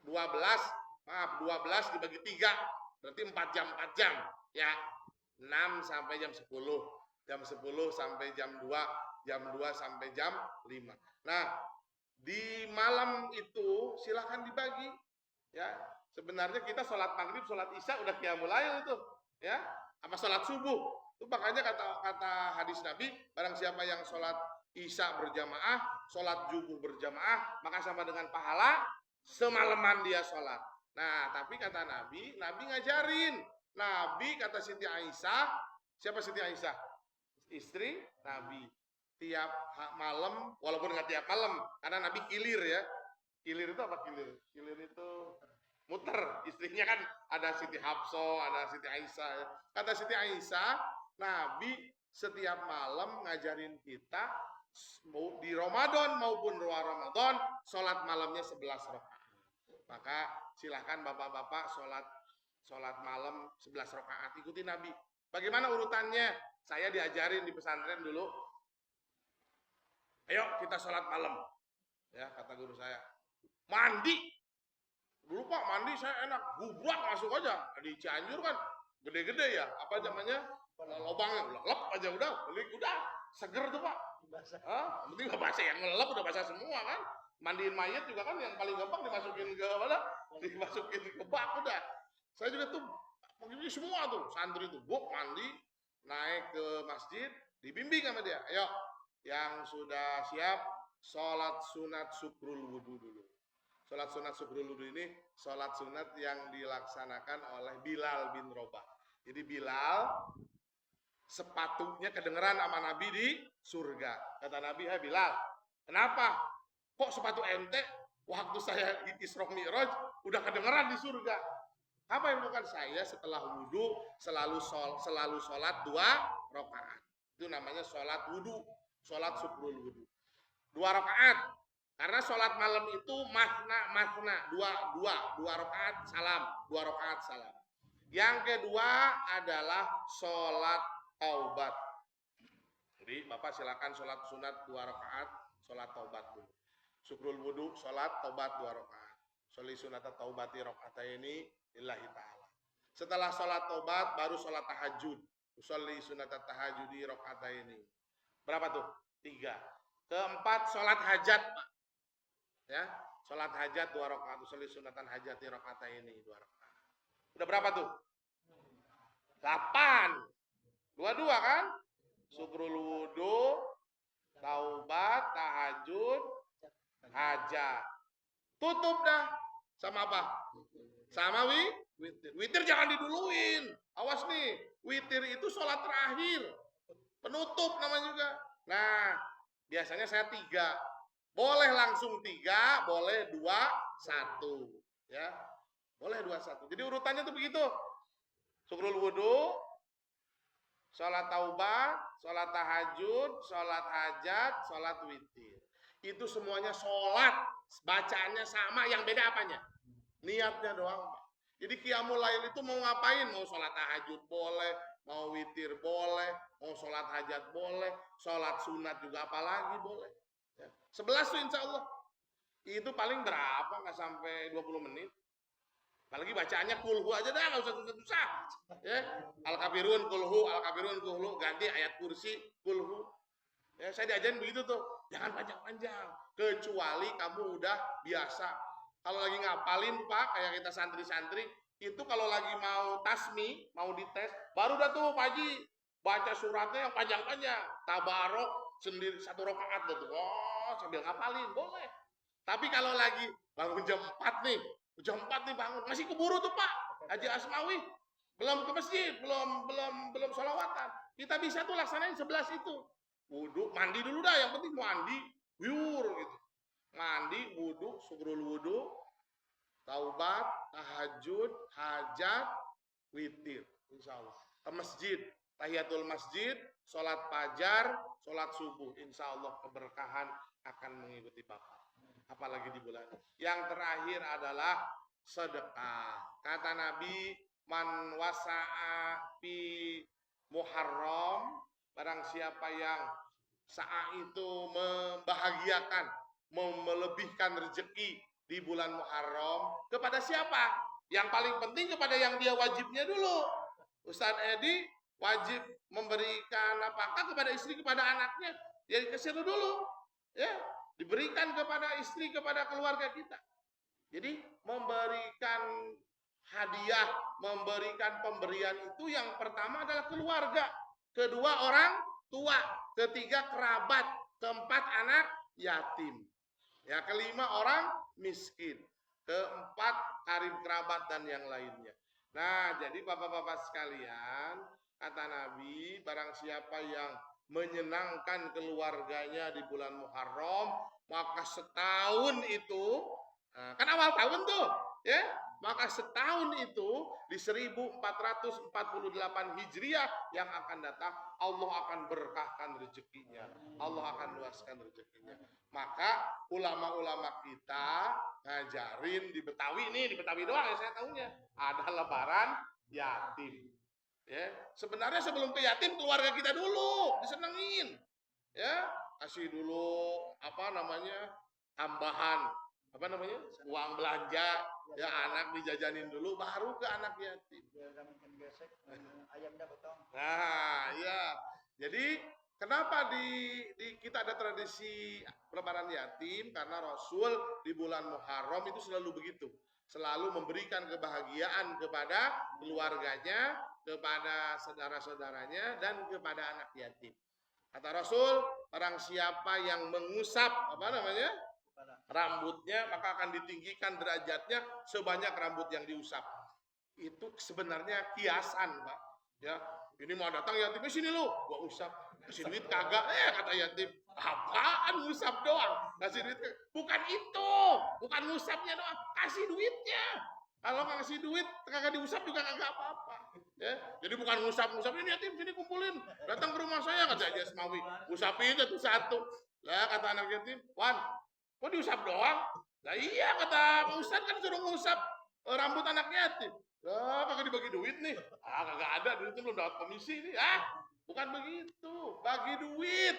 12 dibagi 3, berarti 4 jam ya. 6 sampai jam 10. Jam 10 sampai jam 2, jam 2 sampai jam 5. Nah, di malam itu silahkan dibagi ya. Sebenarnya kita sholat maghrib, sholat isya udah qiyamul lail itu ya. Apa sholat subuh? Itu makanya kata hadis Nabi, barang siapa yang sholat isya berjamaah, sholat subuh berjamaah, maka sama dengan pahala semalaman dia sholat. Nah, tapi kata Nabi ngajarin Nabi kata Siti Aisyah, siapa Siti Aisyah? Istri Nabi. Tiap malam, walaupun nggak tiap malam, karena Nabi kilir ya. Kilir itu apa kilir? Kilir itu muter. Istrinya kan ada Siti Hafsah, ada Siti Aisyah. Ya. Kata Siti Aisyah, Nabi setiap malam ngajarin kita di Ramadan maupun luar Ramadan, sholat malamnya 11 rakaat. Maka silahkan bapak-bapak sholat malam 11 rakaat. Ikuti Nabi. Bagaimana urutannya? Saya diajarin di pesantren dulu. Ayo kita sholat malam. Ya, kata guru saya. Mandi. Dulu Pak, mandi saya enak. Gubrak masuk aja. Di Cianjur kan gede-gede ya. Apa namanya? Lobangnya. Lep aja udah. Udah. Seger tuh Pak. Penting nggak basah. Yang ngelep udah basah semua kan. Mandiin mayat juga kan yang paling gampang dimasukin ke mana? Dimasukin ke bak udah. Saya juga tuh begini semua tuh santri tuh mandi naik ke masjid dibimbing sama dia. Ayo yang sudah siap sholat sunat syukrul wudu dulu. Sholat sunat syukrul wudu ini sholat sunat yang dilaksanakan oleh Bilal bin Rabah. Jadi Bilal sepatunya kedengeran sama Nabi di surga. Kata Nabi, Bilal, kenapa? Kok sepatu ente waktu saya Isra Mi'raj udah kedengeran di surga? Apa yang bukan saya setelah wudhu selalu sholat 2 rakaat. Itu namanya sholat wudhu, sholat syukrul wudhu. 2 rakaat. Karena sholat malam itu masna, 2 rakaat salam, 2 rakaat salam. Yang kedua adalah sholat taubat. Jadi Bapak silakan sholat sunat 2 rakaat, sholat taubat dulu. Syukrul wudhu, sholat taubat 2 rakaat. Sholi sunata taubati rakaataini lillahi ta'ala. Setelah sholat taubat baru sholat tahajud. Sholi sunata tahajudi rakaataini. Berapa tuh? 3. Keempat sholat hajat, Pak. Ya, sholat hajat 2 rakaat. Sholi sunatan hajati rakaataini 2 rakaat. Udah berapa tuh? 8. 2 kan? Syukrul wudhu, taubat, tahajud, hajat. Tutup dah. Sama apa? Sama witir. Witir jangan diduluin. Awas nih. Witir itu sholat terakhir. Penutup namanya juga. Nah, biasanya saya 3. Boleh langsung 3, boleh 2, 1. Ya. Boleh 2, 1. Jadi urutannya tuh begitu. Syukrul wudhu, sholat taubat, sholat tahajud, sholat hajat, sholat witir. Itu semuanya sholat. Bacaannya sama, yang beda apanya? Niatnya doang, Pak. Jadi qiyamul lail itu mau ngapain? Mau sholat tahajud boleh, mau witir boleh, mau sholat hajat boleh, sholat sunat juga apalagi boleh. Ya. 11 tuh insya Allah. Itu paling berapa? Nggak sampai 20 menit. Apalagi bacaannya kulhu aja dah, nggak usah susah-susah. Ya. Al-kafirun kulhu, al-kafirun kulhu, ganti ayat kursi kulhu. Ya, saya diajarin begitu tuh, jangan panjang-panjang. Kecuali kamu udah biasa. Kalau lagi ngapalin Pak, kayak kita santri-santri, itu kalau lagi mau tasmi, mau dites, baru dah tuh Pak Haji, baca suratnya yang panjang-panjang. Tabarok sendiri 1 rakaat tuh. Oh, sambil ngapalin, boleh. Tapi kalau lagi bangun jam 4 nih, bangun, masih keburu tuh Pak, Haji Asmawi. Belum ke masjid, belum sholawatan. Kita bisa tuh laksanain 11 itu. Wudhu, mandi dulu dah, yang penting mandi, wiur gitu. Mandi, wudhu, syukrul wudhu, taubat, tahajud, hajat, witir, insya Allah. Ke masjid, tahiyatul masjid, sholat fajar, sholat subuh, insya Allah keberkahan akan mengikuti Bapak. Apalagi di bulan. Yang terakhir adalah sedekah. Kata Nabi, man wasa'a fi Muharram, barang siapa yang saat itu membahagiakan, melebihkan rezeki di bulan Muharram, kepada siapa? Yang paling penting kepada yang dia wajibnya dulu. Ustaz Edi wajib memberikan apakah kepada istri, kepada anaknya? Ya ke situ dulu. Ya, diberikan kepada istri, kepada keluarga kita. Jadi memberikan hadiah, memberikan pemberian itu yang pertama adalah keluarga, kedua orang tua, ketiga kerabat, keempat anak yatim, ya kelima orang miskin, keempat karib kerabat dan yang lainnya. Nah, jadi bapak-bapak sekalian, kata Nabi, barang siapa yang menyenangkan keluarganya di bulan Muharram, maka setahun itu, kan awal tahun tuh, ya, maka setahun itu di 1448 Hijriah yang akan datang, Allah akan berkahkan rezekinya, Allah akan luaskan rezekinya. Maka ulama-ulama kita ngajarin di Betawi nih, di Betawi doang ya saya tahunya, ada lebaran yatim. Ya, sebenarnya sebelum ke yatim keluarga kita dulu disenengin. Ya, kasih dulu apa namanya? Tambahan apa namanya? Uang belanja, ya anak dijajanin dulu baru ke anak yatim. Nah, ya. Jadi kenapa di kita ada tradisi lebaran yatim? Karena Rasul di bulan Muharram itu selalu begitu, selalu memberikan kebahagiaan kepada keluarganya, kepada saudara-saudaranya, dan kepada anak yatim. Kata Rasul, barang siapa yang mengusap apa namanya rambutnya, maka akan ditinggikan derajatnya sebanyak rambut yang diusap. Itu sebenarnya kiasan, Pak. Ya, ini mau datang yatim sini lu, gua usap. Kasih duit kagak, kata yatim. Apaan ngusap doang? Kasih duit. Bukan itu, bukan ngusapnya doang, kasih duitnya. Kalau nggak kasih duit, kagak diusap juga kagak apa-apa. Ya, jadi bukan ngusap-ngusap, ini yatim sini kumpulin. Datang ke rumah saya kata Haji Asmawi, usapin satu-satu. Lah kata anak yatim, Wan, kok diusap doang? Lah iya kata Pak Ustadz kan suruh ngusap rambut anak yatim. Lah kagak dibagi duit nih. Ah kagak ada, duit itu belum dapat komisi nih. Ah, bukan begitu. Bagi duit,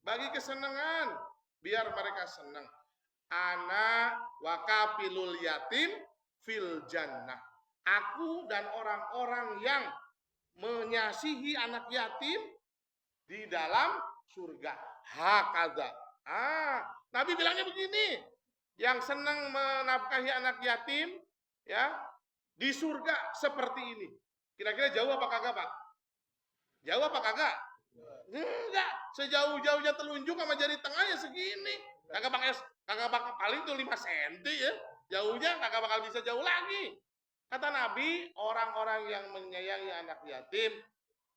bagi kesenangan, biar mereka senang. Ana wakafilul yatim fil jannah. Aku dan orang-orang yang menyasihi anak yatim di dalam surga. Hakada. Nabi bilangnya begini, yang senang menafkahi anak yatim, ya, di surga seperti ini. Kira-kira jauh apa kagak, Pak? Jauh apa kagak? Enggak, sejauh-jauhnya telunjuk sama jari tengahnya segini. Kagak bakal paling tuh 5 cm ya. Jauhnya kagak bakal bisa jauh lagi. Kata Nabi, orang-orang yang menyayangi anak yatim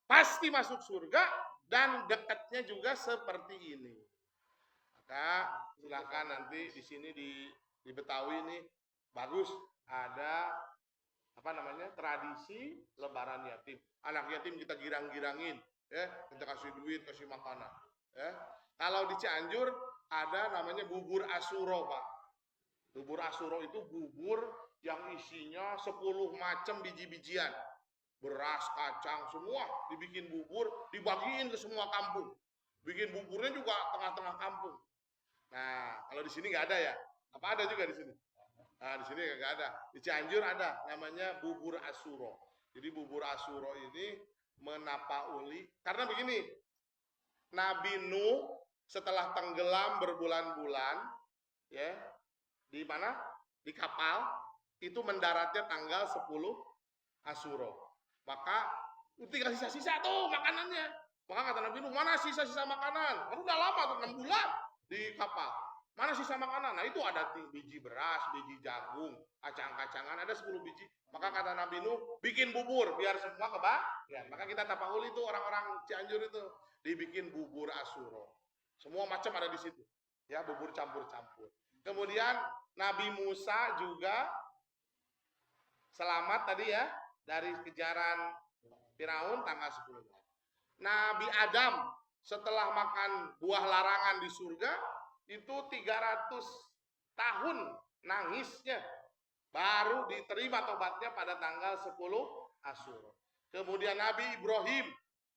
pasti masuk surga dan dekatnya juga seperti ini. Maka silakan nanti di sini di Betawi nih bagus ada apa namanya tradisi lebaran yatim. Anak yatim kita girang-girangin, ya kita kasih duit, kasih makanan. Ya. Kalau di Cianjur ada namanya bubur asuro, Pak. Bubur asuro itu bubur yang isinya 10 macam biji-bijian. Beras, kacang, semua dibikin bubur, dibagiin ke semua kampung. Bikin buburnya juga tengah-tengah kampung. Nah, kalau di sini nggak ada ya? Apa ada juga di sini? Nah, di sini nggak ada. Di Cianjur ada, namanya bubur asuro. Jadi bubur asuro ini menapauli, karena begini, Nabi Nuh setelah tenggelam berbulan-bulan, ya, di mana? Di kapal, itu mendaratnya tanggal 10 Asuro. Maka tinggal sisa-sisa tuh makanannya. Maka kata Nabi Nuh, mana sisa-sisa makanan? Kan udah lama tuh 6 bulan di kapal. Mana sisa makanan? Nah itu ada biji beras, biji jagung, kacang-kacangan, ada 10 biji. Maka kata Nabi Nuh, bikin bubur biar semua kebagian. Maka kita tapahul itu orang-orang Cianjur itu dibikin bubur asuro. Semua macam ada di situ. Ya, bubur campur-campur. Kemudian Nabi Musa juga selamat tadi ya dari kejaran Firaun tanggal 10. Nabi Adam setelah makan buah larangan di surga itu 300 tahun nangisnya baru diterima tobatnya pada tanggal 10 Asyura. Kemudian Nabi Ibrahim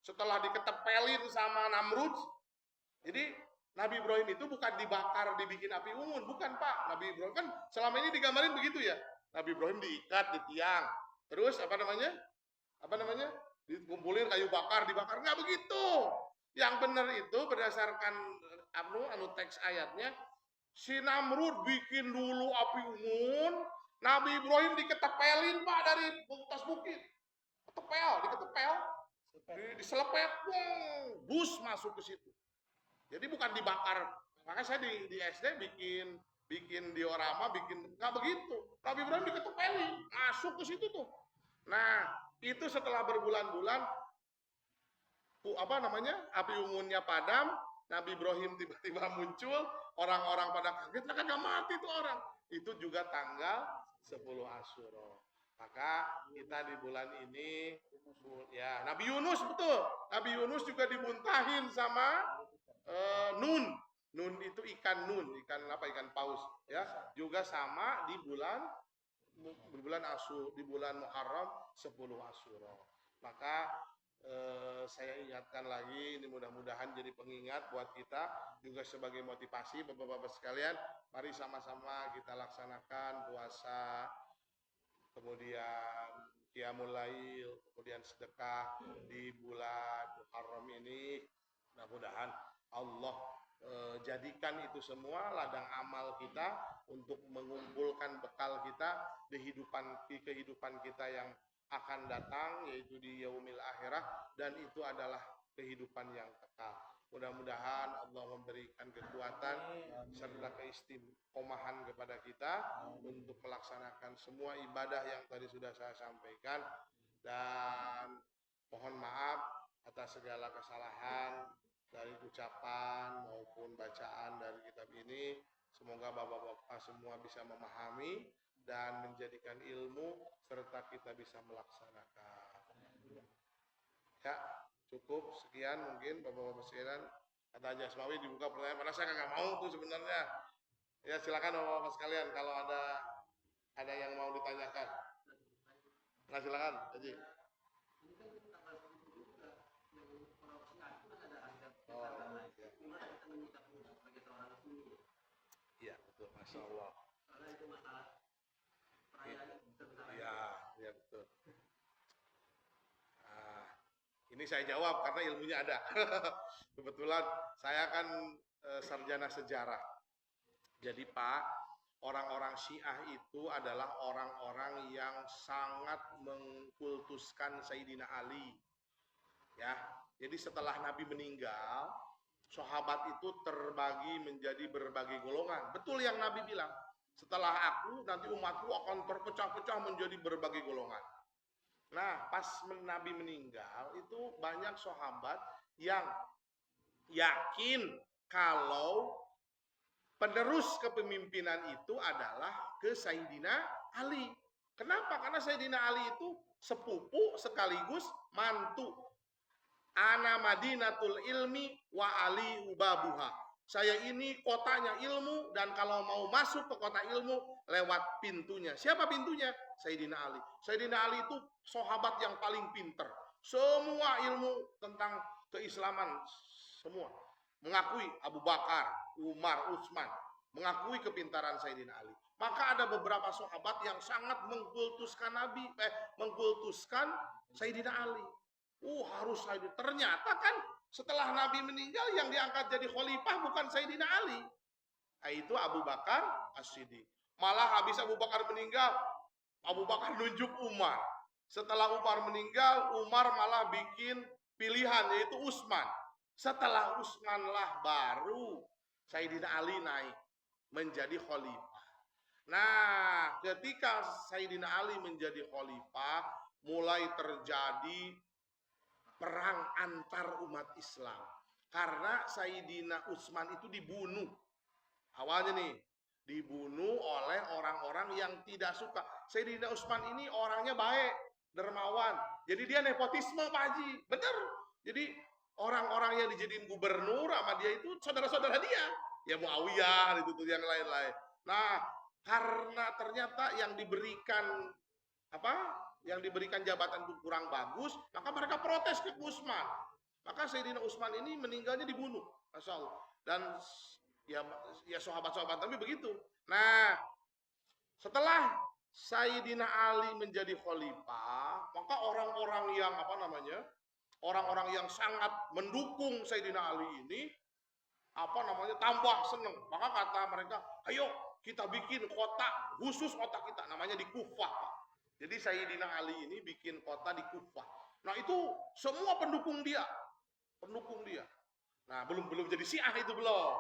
setelah diketepelin sama Namrud. Jadi Nabi Ibrahim itu bukan dibakar, dibikin api unggun, bukan Pak. Nabi Ibrahim kan selama ini digambarin begitu ya. Nabi Ibrahim diikat di tiang. Terus apa namanya? Apa namanya? Dikumpulin kayu bakar, dibakar. Nggak begitu. Yang benar itu berdasarkan teks ayatnya, si Namrud bikin dulu api unggun, Nabi Ibrahim diketepelin Pak dari atas bukit. Diketepel, diselepet, bus masuk ke situ. Jadi bukan dibakar. Makanya saya di SD bikin diorama, nggak begitu. Nabi Ibrahim diketepelin, masuk ke situ tuh. Nah, itu setelah berbulan-bulan api unggunnya padam, Nabi Ibrahim tiba-tiba muncul, orang-orang pada kaget, lah kagak mati tuh orang. Itu juga tanggal 10 Asyura. Maka kita di bulan ini ya Nabi Yunus, betul. Nabi Yunus juga dibuntahin sama nun. Nun itu ikan nun, ikan apa? Ikan paus, ya. Juga sama di bulan di bulan Muharram 10 Asyura. Maka saya ingatkan lagi, ini mudah-mudahan jadi pengingat buat kita juga sebagai motivasi Bapak-bapak sekalian, mari sama-sama kita laksanakan puasa, kemudian qiyamul lail, kemudian sedekah di bulan Muharram ini. Mudah-mudahan Allah jadikan itu semua ladang amal kita untuk mengumpulkan bekal kita di kehidupan kita yang akan datang, yaitu di yaumil akhirah, dan itu adalah kehidupan yang kekal. Mudah-mudahan Allah memberikan kekuatan serta keistiqomahan kepada kita untuk melaksanakan semua ibadah yang tadi sudah saya sampaikan, dan mohon maaf atas segala kesalahan dari ucapan maupun bacaan dari kitab ini. Semoga bapak-bapak semua bisa memahami dan menjadikan ilmu serta kita bisa melaksanakan. Ya, cukup sekian mungkin bapak-bapak sekalian. Kata Haji Asmawi dibuka pertanyaan, padahal saya nggak mau tuh sebenarnya. Ya silakan bapak-bapak sekalian kalau ada yang mau ditanyakan. Nah silakan Haji. Iya betul, Masya Allah. Iya, iya betul. Nah, ini saya jawab karena ilmunya ada. Kebetulan saya kan sarjana sejarah. Jadi Pak, orang-orang Syiah itu adalah orang-orang yang sangat mengkultuskan Sayyidina Ali. Ya, jadi setelah Nabi meninggal, sahabat itu terbagi menjadi berbagai golongan. Betul yang Nabi bilang, setelah aku nanti umatku akan terpecah-pecah menjadi berbagai golongan. Nah, pas Nabi meninggal itu banyak sahabat yang yakin kalau penerus kepemimpinan itu adalah ke Sayyidina Ali. Kenapa? Karena Sayyidina Ali itu sepupu sekaligus mantu. Ana Madinatul Ilmi wa Ali ubabuha. Saya ini kotanya ilmu, dan kalau mau masuk ke kota ilmu lewat pintunya. Siapa pintunya? Sayyidina Ali. Sayyidina Ali itu sahabat yang paling pinter. Semua ilmu tentang keislaman semua mengakui Abu Bakar, Umar, Utsman, mengakui kepintaran Sayyidina Ali. Maka ada beberapa sahabat yang sangat mengkultuskan mengkultuskan Sayyidina Ali. Harus Sayyidina. Ternyata kan setelah Nabi meninggal yang diangkat jadi khalifah bukan Sayyidina Ali, yaitu Abu Bakar As-Siddiq. Malah habis Abu Bakar meninggal, Abu Bakar nunjuk Umar. Setelah Umar meninggal, Umar malah bikin pilihan, yaitu Utsman. Setelah Utsman lah baru Sayyidina Ali naik menjadi khalifah. Nah, ketika Sayyidina Ali menjadi khalifah, mulai terjadi perang antar umat Islam. Karena Sayyidina Utsman itu dibunuh. Awalnya nih, dibunuh oleh orang-orang yang tidak suka. Sayyidina Utsman ini orangnya baik, dermawan. Jadi dia nepotisme Pak Haji. Bener. Jadi orang-orang yang dijadiin gubernur sama dia itu saudara-saudara dia. Ya Muawiyah, itu tuh yang lain-lain. Nah, karena ternyata yang diberikan jabatan itu kurang bagus, maka mereka protes ke Utsman. Maka Sayyidina Utsman ini meninggalnya dibunuh, Masya Allah. Dan ya sahabat-sahabat tapi begitu. Nah, setelah Sayyidina Ali menjadi khalifah, maka orang-orang yang orang-orang yang sangat mendukung Sayyidina Ali ini tambah seneng. Maka kata mereka, ayo kita bikin kota khusus, kota kita namanya di Kufah. Jadi Sayyidina Ali ini bikin kota di Kufah. Nah itu semua pendukung dia. Nah belum jadi Syiah itu belum.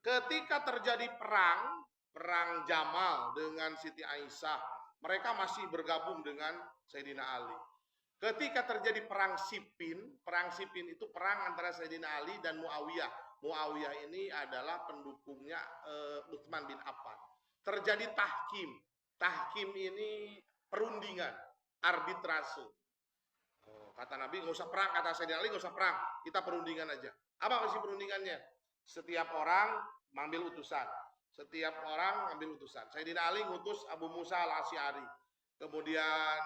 Ketika terjadi perang Jamal dengan Siti Aisyah, mereka masih bergabung dengan Sayyidina Ali. Ketika terjadi perang Siffin itu perang antara Sayyidina Ali dan Muawiyah. Muawiyah ini adalah pendukungnya Utsman bin Affan. Terjadi tahkim. Tahkim ini perundingan, arbitrase. Kata Nabi nggak usah perang, kata Sayyidina Ali nggak usah perang, kita perundingan aja. Apa isi perundingannya? Setiap orang mengambil utusan. Setiap orang mengambil utusan. Sayyidina Ali ngutus Abu Musa al-Asy'ari. Kemudian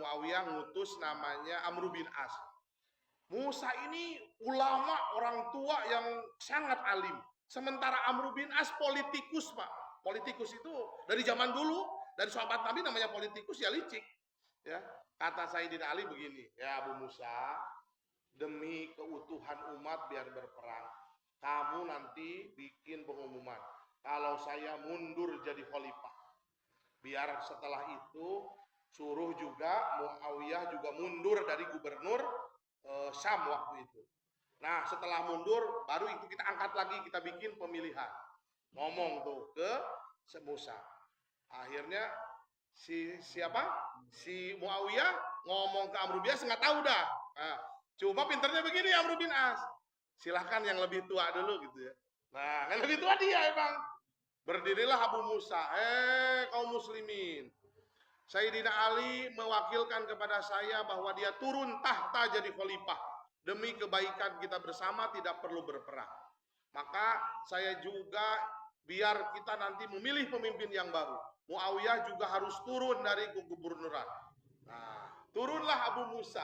Muawiyah ngutus namanya Amr bin As. Musa ini ulama orang tua yang sangat alim. Sementara Amr bin As politikus, Pak. Politikus itu dari zaman dulu, dari sahabat Nabi namanya politikus ya licik. Ya, kata Sayyidina Ali begini, ya Abu Musa, demi keutuhan umat biar berperang, kamu nanti bikin pengumuman kalau saya mundur jadi khalifah. Biar setelah itu suruh juga Muawiyah juga mundur dari gubernur Syam waktu itu. Nah, setelah mundur baru itu kita angkat lagi, kita bikin pemilihan. Ngomong tuh ke Musa. Akhirnya si Muawiyah ngomong ke Amr bin As nggak tahu dah. Nah, cuma pinternya begini Amr bin As. Silahkan yang lebih tua dulu gitu ya. Nah, yang lebih tua dia emang. Berdirilah Abu Musa. Kaum muslimin. Sayyidina Ali mewakilkan kepada saya bahwa dia turun tahta jadi khalifah. Demi kebaikan kita bersama tidak perlu berperang. Maka saya juga biar kita nanti memilih pemimpin yang baru. Muawiyah juga harus turun dari gubernuran. Nah, turunlah Abu Musa.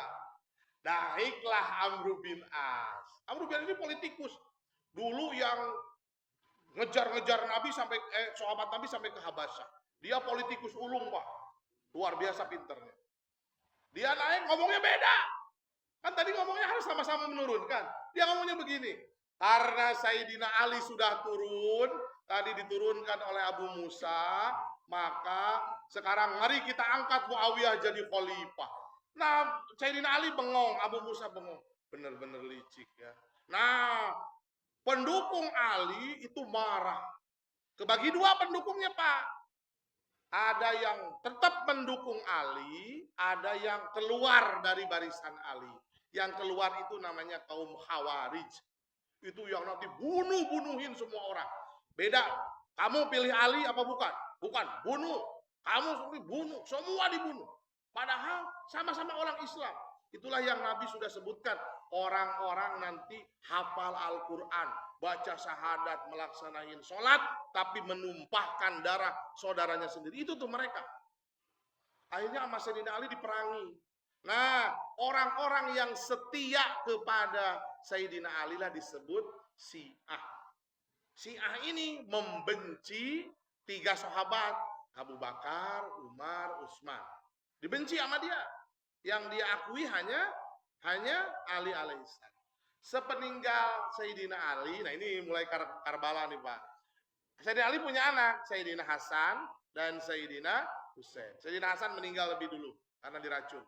Naiklah Amr bin As. Amr bin As ini politikus. Dulu yang ngejar-ngejar Nabi sampai sahabat Nabi sampai ke Habasyah. Dia politikus ulung, Pak. Luar biasa pinternya. Dia naik ngomongnya beda. Kan tadi ngomongnya harus sama-sama menurunkan. Dia ngomongnya begini. Karena Sayyidina Ali sudah turun, tadi diturunkan oleh Abu Musa, maka sekarang mari kita angkat Muawiyah jadi khalifah. Nah, Sayyidina Ali bengong, Abu Musa bengong. Bener-bener licik ya. Nah, pendukung Ali itu marah. Kebagi dua pendukungnya, Pak. Ada yang tetap mendukung Ali, ada yang keluar dari barisan Ali. Yang keluar itu namanya kaum Khawarij. Itu yang nanti bunuhin semua orang. Beda, kamu pilih Ali apa bukan? Bukan, bunuh. Kamu sendiri bunuh, semua dibunuh. Padahal sama-sama orang Islam. Itulah yang Nabi sudah sebutkan. Orang-orang nanti hafal Al-Quran, baca syahadat, melaksanain sholat, tapi menumpahkan darah saudaranya sendiri. Itu tuh mereka. Akhirnya sama Sayyidina Ali diperangi. Nah, orang-orang yang setia kepada Sayyidina Ali lah disebut Syiah. Syiah ini membenci 3 sahabat, Abu Bakar, Umar, Utsman. Dibenci sama dia. Yang dia akui hanya Ali alaihissalam. Sepeninggal Sayyidina Ali, nah ini mulai Karbala nih Pak. Sayyidina Ali punya anak, Sayyidina Hasan dan Sayyidina Husain. Sayyidina Hasan meninggal lebih dulu karena diracun.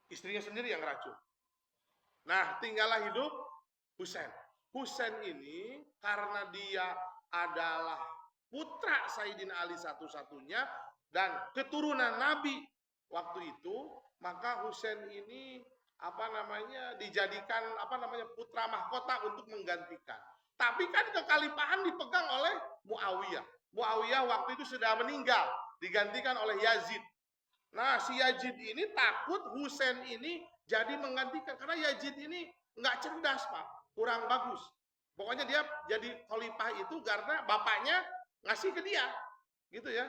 Istrinya sendiri yang racun. Nah, tinggallah hidup Husain. Husain ini karena dia adalah putra Sayyidina Ali satu-satunya dan keturunan Nabi waktu itu, maka Husain ini dijadikan putra mahkota untuk menggantikan. Tapi kan kekhalifahan dipegang oleh Muawiyah. Muawiyah waktu itu sudah meninggal, digantikan oleh Yazid. Nah, si Yazid ini takut Husain ini jadi menggantikan karena Yazid ini nggak cerdas, Pak, kurang bagus. Pokoknya dia jadi khalifah itu karena bapaknya ngasih ke dia, gitu ya,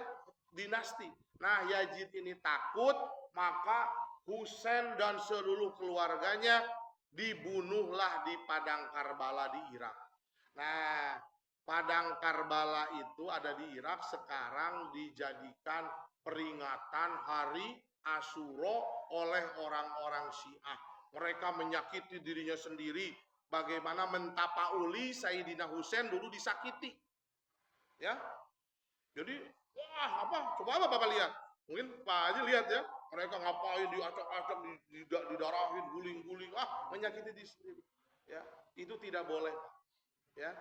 dinasti. Nah, Yazid ini takut, maka Husain dan seluruh keluarganya dibunuhlah di Padang Karbala di Irak. Nah, Padang Karbala itu ada di Irak, sekarang dijadikan peringatan hari Asyura oleh orang-orang Syiah. Mereka menyakiti dirinya sendiri, bagaimana mentapauli Sayyidina Husain dulu disakiti. Ya. Jadi, coba Bapak lihat. Mungkin Pak Haji lihat ya, mereka ngapain diacak-acak, didarahin, guling-guling, menyakiti diri sendiri. Ya, itu tidak boleh. Ya.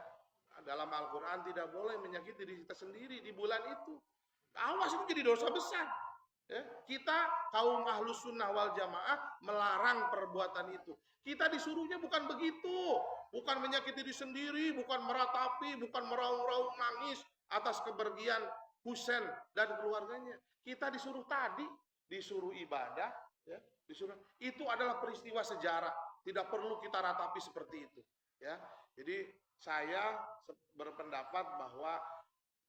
Dalam Al-Quran tidak boleh menyakiti diri kita sendiri di bulan itu. Awas, itu jadi dosa besar. Ya, kita kaum ahlus sunnah wal jamaah melarang perbuatan itu. Kita disuruhnya bukan begitu, bukan menyakiti diri sendiri, bukan meratapi, bukan meraung-raung nangis atas kepergian Husain dan keluarganya. Kita disuruh tadi, disuruh ibadah, ya, disuruh. Itu adalah peristiwa sejarah, tidak perlu kita ratapi seperti itu. Ya, jadi saya berpendapat bahwa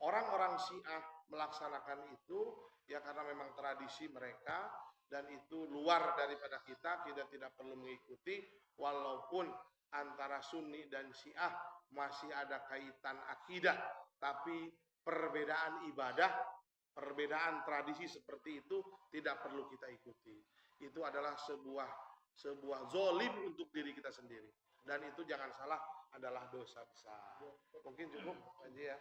orang-orang Syiah melaksanakan itu ya karena memang tradisi mereka, dan itu luar daripada kita tidak perlu mengikuti, walaupun antara Sunni dan Syiah masih ada kaitan akidah, tapi perbedaan ibadah, perbedaan tradisi seperti itu tidak perlu kita ikuti. Itu adalah sebuah zolim untuk diri kita sendiri, dan itu jangan salah adalah dosa besar. Mungkin cukup aja ya.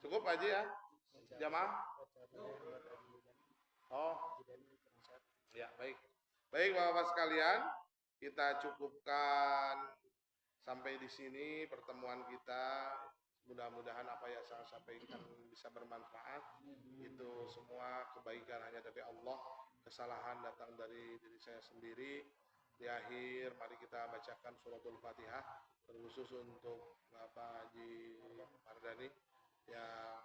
Cukup aja ya, jamaah. Oh, ya baik. Baik Bapak-bapak sekalian, kita cukupkan sampai di sini pertemuan kita. Mudah-mudahan apa yang saya sampaikan bisa bermanfaat. Itu semua kebaikan hanya dari Allah, kesalahan datang dari diri saya sendiri. Di akhir mari kita bacakan suratul Fatihah terkhusus untuk Bapak Haji Mardani yang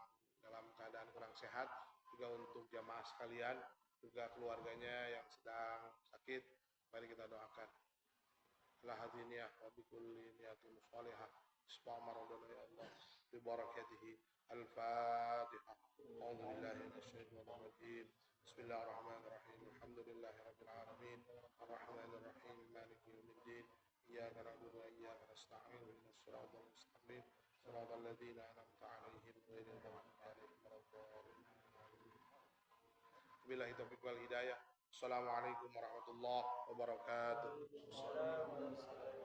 dalam keadaan kurang sehat, juga untuk jamaah sekalian, juga keluarganya yang sedang sakit. Mari kita doakan. La hadiniyah wa bikulli niyatin salihah. Isma maradana ya Allah bi barakatihi. Al-Fatihah. A'udzu billahi minasyaitonir rajim. Bismillahirrahmanirrahim. Alhamdulillahi rabbil alamin. Arrahmanir rahim. Maliki yaumiddin. Iyyaka na'budu wa iyyaka nasta'in. Ihdinas siratal mustaqim. Siratal ladzina an'amta 'alaihim ghairil maghdubi 'alaihim waladdallin. Billahi taufiq wal hidayah. Assalamualaikum warahmatullahi wabarakatuh.